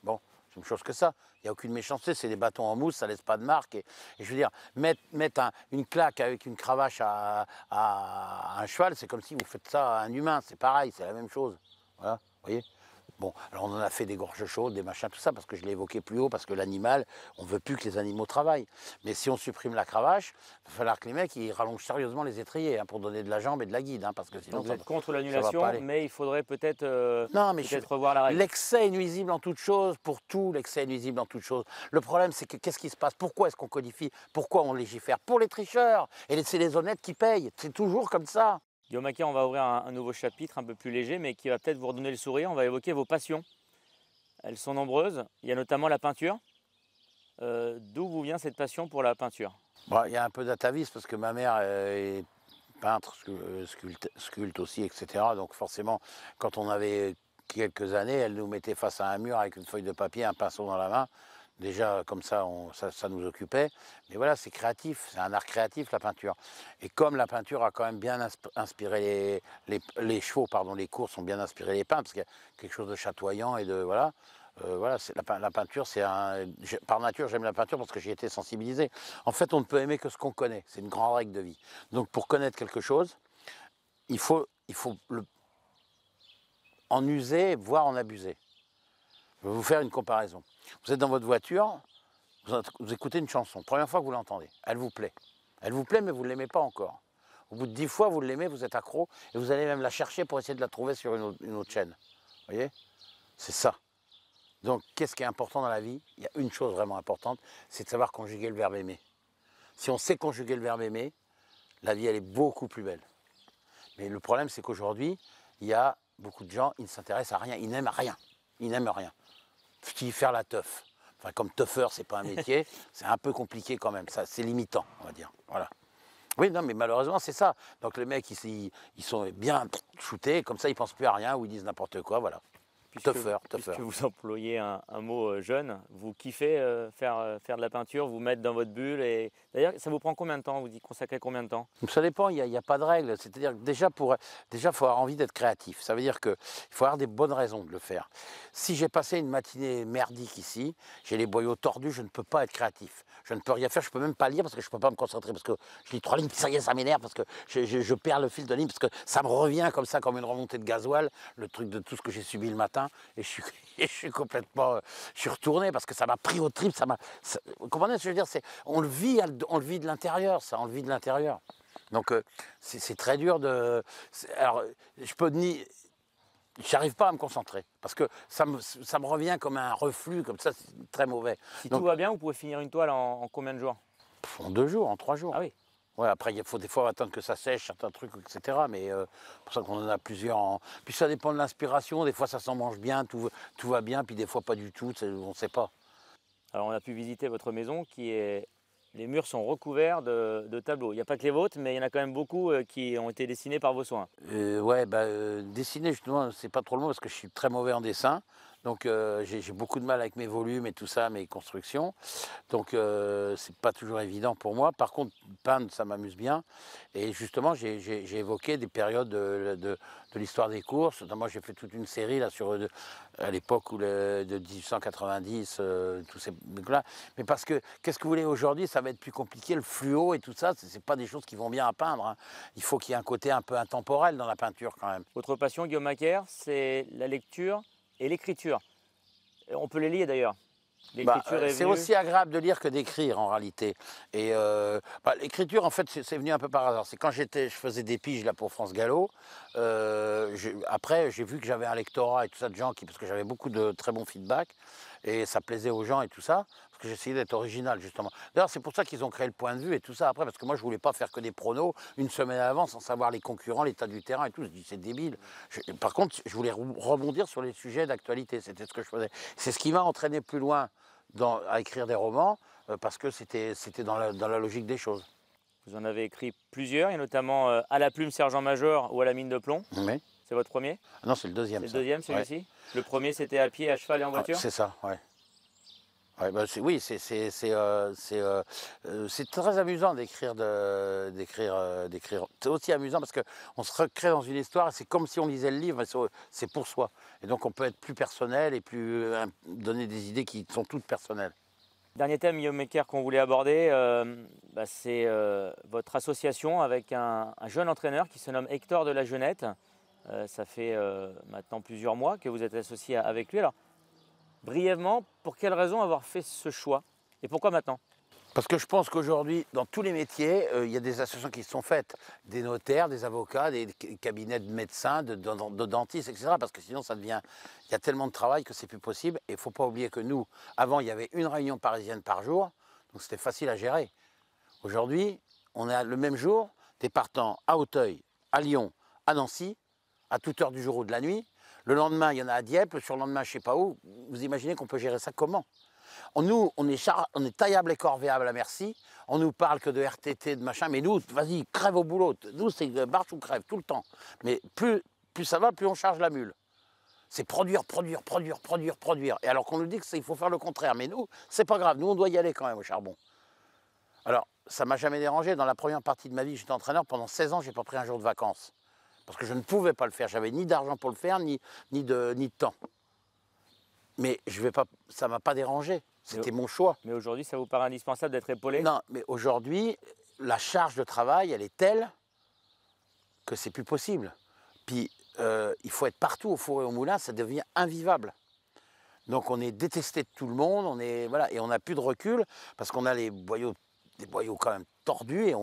bon, c'est une chose que ça. Il n'y a aucune méchanceté, c'est des bâtons en mousse, ça ne laisse pas de marque. Et je veux dire, mettre une claque avec une cravache à un cheval, c'est comme si vous faites ça à un humain, c'est pareil, c'est la même chose. Voilà, vous voyez? Bon, alors on en a fait des gorges chaudes, des machins, tout ça, parce que je l'ai évoqué plus haut, parce que l'animal, on ne veut plus que les animaux travaillent. Mais si on supprime la cravache, il va falloir que les mecs ils rallongent sérieusement les étriers pour donner de la jambe et de la guide. Parce que sinon, donc vous êtes contre l'annulation, mais il faudrait peut-être revoir la règle. L'excès est nuisible en toute chose, pour tout, l'excès est nuisible en toute chose. Le problème, c'est que qu'est-ce qui se passe? Pourquoi est-ce qu'on codifie? Pourquoi on légifère? Pour les tricheurs. Et c'est les honnêtes qui payent. C'est toujours comme ça. Guillaume Aquet, on va ouvrir un nouveau chapitre un peu plus léger, mais qui va peut-être vous redonner le sourire. On va évoquer vos passions. Elles sont nombreuses. Il y a notamment la peinture. D'où vous vient cette passion pour la peinture? Il y a un peu d'atavisme parce que ma mère est peintre, sculpte aussi, etc. Donc forcément, quand on avait quelques années, elle nous mettait face à un mur avec une feuille de papier, un pinceau dans la main. Déjà, comme ça, ça nous occupait. Mais voilà, c'est créatif, c'est un art créatif, la peinture. Et comme la peinture a quand même bien inspiré les chevaux, pardon, les courses ont bien inspiré les peintres, parce qu'il y a quelque chose de chatoyant et de, voilà, voilà, la peinture, par nature, j'aime la peinture parce que j'y ai été sensibilisé. En fait, on ne peut aimer que ce qu'on connaît. C'est une grande règle de vie. Donc, pour connaître quelque chose, il faut en user, voire en abuser. Je vais vous faire une comparaison. Vous êtes dans votre voiture, vous écoutez une chanson. Première fois que vous l'entendez, elle vous plaît. Elle vous plaît, mais vous ne l'aimez pas encore. Au bout de 10 fois, vous l'aimez, vous êtes accro, et vous allez même la chercher pour essayer de la trouver sur une autre chaîne. Vous voyez? C'est ça. Donc, qu'est-ce qui est important dans la vie? Il y a une chose vraiment importante, c'est de savoir conjuguer le verbe aimer. Si on sait conjuguer le verbe aimer, la vie, elle est beaucoup plus belle. Mais le problème, c'est qu'aujourd'hui, il y a beaucoup de gens, ils ne s'intéressent à rien, ils n'aiment rien. Ils n'aiment rien. Faire la teuf. Enfin, comme teufeur, c'est pas un métier, c'est un peu compliqué quand même, c'est limitant, on va dire. Voilà. Oui, non, mais malheureusement, c'est ça. Donc les mecs, ils sont bien shootés, comme ça, ils pensent plus à rien, ou ils disent n'importe quoi, voilà. Teufeur. Puisque vous employez un mot jeune, vous kiffez faire de la peinture, vous mettre dans votre bulle. Et d'ailleurs, ça vous prend combien de temps? Vous y consacrez combien de temps? Ça dépend, il n'y a pas de règle. C'est-à-dire que déjà, il faut avoir envie d'être créatif. Ça veut dire qu'il faut avoir des bonnes raisons de le faire. Si j'ai passé une matinée merdique ici, j'ai les boyaux tordus, je ne peux pas être créatif. Je ne peux rien faire, je ne peux même pas lire parce que je ne peux pas me concentrer. Parce que je lis 3 lignes, ça y est, ça m'énerve parce que je perds le fil de ligne, parce que ça me revient comme ça, comme une remontée de gasoil, le truc de tout ce que j'ai subi le matin. Et je suis complètement... Je suis retourné parce que ça m'a pris au trip. Vous comprenez ce que je veux dire? On le vit de l'intérieur, ça, on le vit de l'intérieur. Donc c'est très dur de... Alors, je peux ni... J'arrive pas à me concentrer parce que ça me revient comme un reflux, comme ça, c'est très mauvais. Si tout va bien, vous pouvez finir une toile en combien de jours? En 2 jours, en 3 jours. Ah oui. Ouais, après, il faut des fois attendre que ça sèche, certains trucs, etc. Mais c'est pour ça qu'on en a plusieurs. Puis ça dépend de l'inspiration. Des fois, ça s'en mange bien, tout va bien. Puis des fois, pas du tout. On ne sait pas. Alors, on a pu visiter votre maison qui est... Les murs sont recouverts de tableaux. Il n'y a pas que les vôtres, mais il y en a quand même beaucoup qui ont été dessinés par vos soins. Ouais, dessiner, justement, c'est pas trop le mot parce que je suis très mauvais en dessin. Donc j'ai beaucoup de mal avec mes volumes et tout ça, mes constructions. Donc c'est pas toujours évident pour moi. Par contre, peindre, ça m'amuse bien. Et justement, j'ai évoqué des périodes de l'histoire des courses. Moi, j'ai fait toute une série là à l'époque de 1890, tous ces trucs-là. Mais parce que, qu'est-ce que vous voulez aujourd'hui, ça va être plus compliqué, le fluo et tout ça, c'est pas des choses qui vont bien à peindre. Hein. Il faut qu'il y ait un côté un peu intemporel dans la peinture quand même. Votre passion, Guillaume Macaire, c'est la lecture et l'écriture. On peut les lier d'ailleurs. C'est aussi agréable de lire que d'écrire en réalité. Et l'écriture, en fait, c'est venu un peu par hasard. C'est quand je faisais des piges là pour France Gallo. Après, j'ai vu que j'avais un lectorat et tout ça de gens parce que j'avais beaucoup de très bons feedbacks et ça plaisait aux gens et tout ça. Parce que j'essayais d'être original justement. D'ailleurs, c'est pour ça qu'ils ont créé le point de vue et tout ça après, parce que moi, je voulais pas faire que des pronos une semaine à l'avance sans savoir les concurrents, l'état du terrain et tout. Je dis c'est débile. Par contre, je voulais rebondir sur les sujets d'actualité. C'était ce que je faisais. C'est ce qui m'a entraîné plus loin à écrire des romans, parce que c'était dans la logique des choses. Vous en avez écrit plusieurs, et notamment À la plume sergent-major ou À la mine de plomb. Oui. C'est votre premier? Non, c'est le deuxième. C'est le deuxième, celui-ci? Ouais. Le premier, c'était À pied, à cheval et en voiture? C'est ça, ouais. Ouais, oui, c'est très amusant d'écrire. C'est aussi amusant parce qu'on se recrée dans une histoire, c'est comme si on lisait le livre, mais c'est pour soi. Et donc on peut être plus personnel et donner des idées qui sont toutes personnelles. Dernier thème, Guillaume Macaire, qu'on voulait aborder, c'est votre association avec un jeune entraîneur qui se nomme Hector de la Jeunette. Ça fait maintenant plusieurs mois que vous êtes associé avec lui. Alors, brièvement, pour quelle raison avoir fait ce choix et pourquoi maintenant? Parce que je pense qu'aujourd'hui, dans tous les métiers, il y a des associations qui se sont faites. Des notaires, des avocats, des cabinets de médecins, de dentistes, etc. Parce que sinon, il y a tellement de travail que c'est plus possible. Et il ne faut pas oublier que nous, avant, il y avait une réunion parisienne par jour. Donc c'était facile à gérer. Aujourd'hui, on a le même jour des partants à Auteuil, à Lyon, à Nancy, à toute heure du jour ou de la nuit. Le lendemain, il y en a à Dieppe, le surlendemain, je ne sais pas où. Vous imaginez qu'on peut gérer ça comment? Nous, on est taillable et corvéable à merci. On nous parle que de RTT, de machin. Mais nous, vas-y, crève au boulot. Nous, c'est marche ou crève, tout le temps. Mais plus ça va, plus on charge la mule. C'est produire. Et alors qu'on nous dit qu'il faut faire le contraire. Mais nous, c'est pas grave. Nous, on doit y aller quand même au charbon. Alors, ça ne m'a jamais dérangé. Dans la première partie de ma vie, j'étais entraîneur. Pendant 16 ans, je n'ai pas pris un jour de vacances. Parce que je ne pouvais pas le faire. J'avais ni d'argent pour le faire, ni de temps. mais ça ne m'a pas dérangé. C'était mon choix. Mais aujourd'hui, ça vous paraît indispensable d'être épaulé? Non, mais aujourd'hui, la charge de travail, elle est telle que c'est plus possible. Puis, il faut être partout au four et au moulin, ça devient invivable. Donc on est détesté de tout le monde, voilà, et on n'a plus de recul parce qu'on a des boyaux quand même tordus. Et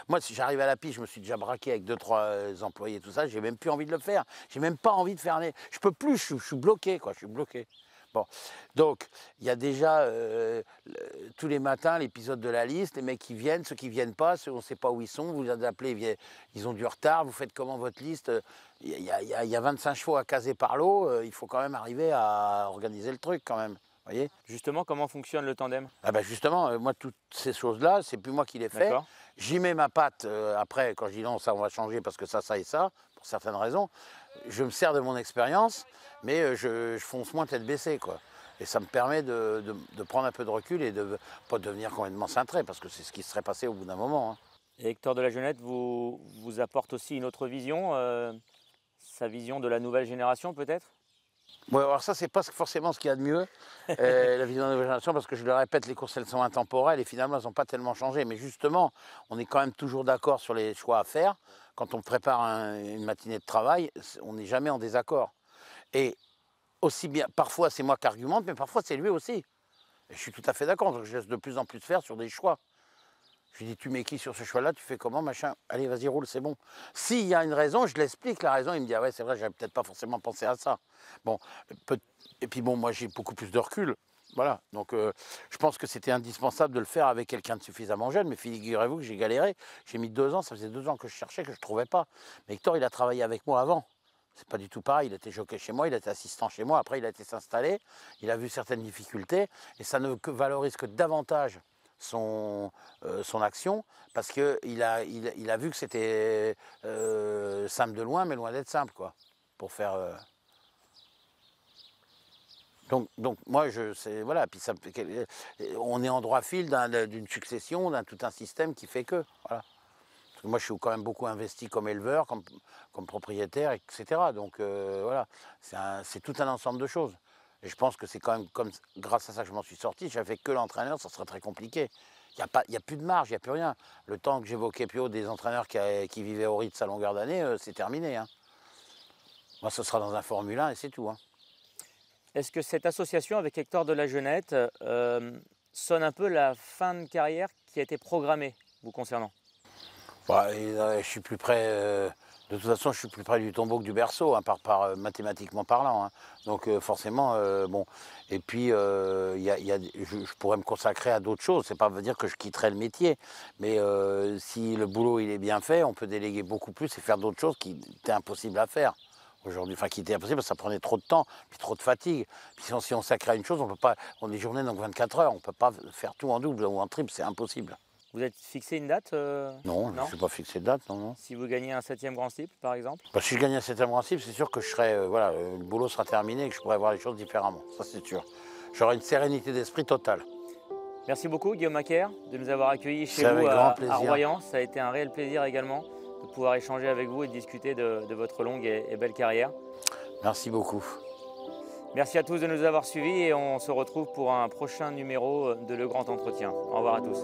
moi, si j'arrive à la piste, je me suis déjà braqué avec 2-3 employés, tout ça, j'ai même plus envie de le faire. J'ai même pas envie de faire je peux plus, je suis bloqué, quoi, je suis bloqué. Bon, donc il y a déjà tous les matins l'épisode de la liste, les mecs qui viennent, ceux qui viennent pas, ceux on ne sait pas où ils sont, vous les appelez, ils ont du retard, vous faites comment votre liste? Il y a 25 chevaux à caser par lot, il faut quand même arriver à organiser le truc quand même. Voyez. Justement, comment fonctionne le tandem? Ah ben justement, moi toutes ces choses-là, c'est plus moi qui les fais. J'y mets ma patte après, quand je dis non, ça on va changer parce que ça et ça, pour certaines raisons. Je me sers de mon expérience, mais je fonce moins tête baissée, quoi. Et ça me permet de prendre un peu de recul et de ne pas devenir complètement cintré, parce que c'est ce qui serait passé au bout d'un moment. Hein. Et Hector de la Jeunette vous apporte aussi une autre vision, sa vision de la nouvelle génération peut-être? Ouais, alors ça, c'est pas forcément ce qu'il y a de mieux, la vision de la nouvelle génération, parce que je le répète, les courses, elles sont intemporelles et finalement, elles n'ont pas tellement changé. Mais justement, on est quand même toujours d'accord sur les choix à faire. Quand on prépare une matinée de travail, on n'est jamais en désaccord. Et aussi bien, parfois c'est moi qui argumente, mais parfois c'est lui aussi. Et je suis tout à fait d'accord, donc je laisse de plus en plus faire sur des choix. Je lui dis, tu mets qui sur ce choix-là, tu fais comment, machin, allez, vas-y, roule, c'est bon. S'il y a une raison, je l'explique la raison, il me dit, ah ouais, c'est vrai, j'avais peut-être pas forcément pensé à ça. Bon, et puis bon, moi j'ai beaucoup plus de recul, voilà. Donc je pense que c'était indispensable de le faire avec quelqu'un de suffisamment jeune, mais figurez-vous que j'ai galéré, j'ai mis 2 ans, ça faisait 2 ans que je cherchais, que je trouvais pas. Mais Hector, il a travaillé avec moi avant. C'est pas du tout pareil, il était jockey chez moi, il était assistant chez moi, après il a été s'installer, il a vu certaines difficultés, et ça ne valorise que davantage son action, parce qu'il a vu que c'était simple de loin, mais loin d'être simple, quoi, pour faire... Donc moi, voilà, puis ça, on est en droit fil d'une succession, tout un système qui fait que, voilà. Parce que moi, je suis quand même beaucoup investi comme éleveur, comme propriétaire, etc. Donc voilà, c'est tout un ensemble de choses. Et je pense que c'est quand même grâce à ça que je m'en suis sorti. Si j'avais fait que l'entraîneur, ça serait très compliqué. Il n'y a plus de marge, il n'y a plus rien. Le temps que j'évoquais plus haut des entraîneurs qui vivaient au rythme à longueur d'année, c'est terminé. Hein. Moi, ce sera dans un Formule 1 et c'est tout. Hein. Est-ce que cette association avec Hector de la Jeunette sonne un peu la fin de carrière qui a été programmée vous concernant? Bah, je suis plus près, de toute façon, je suis plus près du tombeau que du berceau, hein, mathématiquement parlant. Hein. Donc forcément, bon. Et puis, je pourrais me consacrer à d'autres choses. C'est pas veut dire que je quitterai le métier, mais si le boulot il est bien fait, on peut déléguer beaucoup plus et faire d'autres choses qui étaient impossibles à faire aujourd'hui. Enfin, qui étaient impossibles parce que ça prenait trop de temps, puis trop de fatigue. Puis si on s'accrée à une chose, on peut pas. On est journée donc 24 heures, on peut pas faire tout en double ou en triple, c'est impossible. Vous êtes fixé une date Non, je ne suis pas fixé de date, non. Si vous gagnez un 7e Grand Steeple, par exemple? Bah, si je gagne un 7e Grand Steeple, c'est sûr que je serai, voilà, le boulot sera terminé et que je pourrai voir les choses différemment, ça c'est sûr. J'aurai une sérénité d'esprit totale. Merci beaucoup Guillaume Macaire de nous avoir accueillis chez vous à Royan. Ça a été un réel plaisir également de pouvoir échanger avec vous et de discuter de votre longue et belle carrière. Merci beaucoup. Merci à tous de nous avoir suivis et on se retrouve pour un prochain numéro de Le Grand Entretien. Au revoir à tous.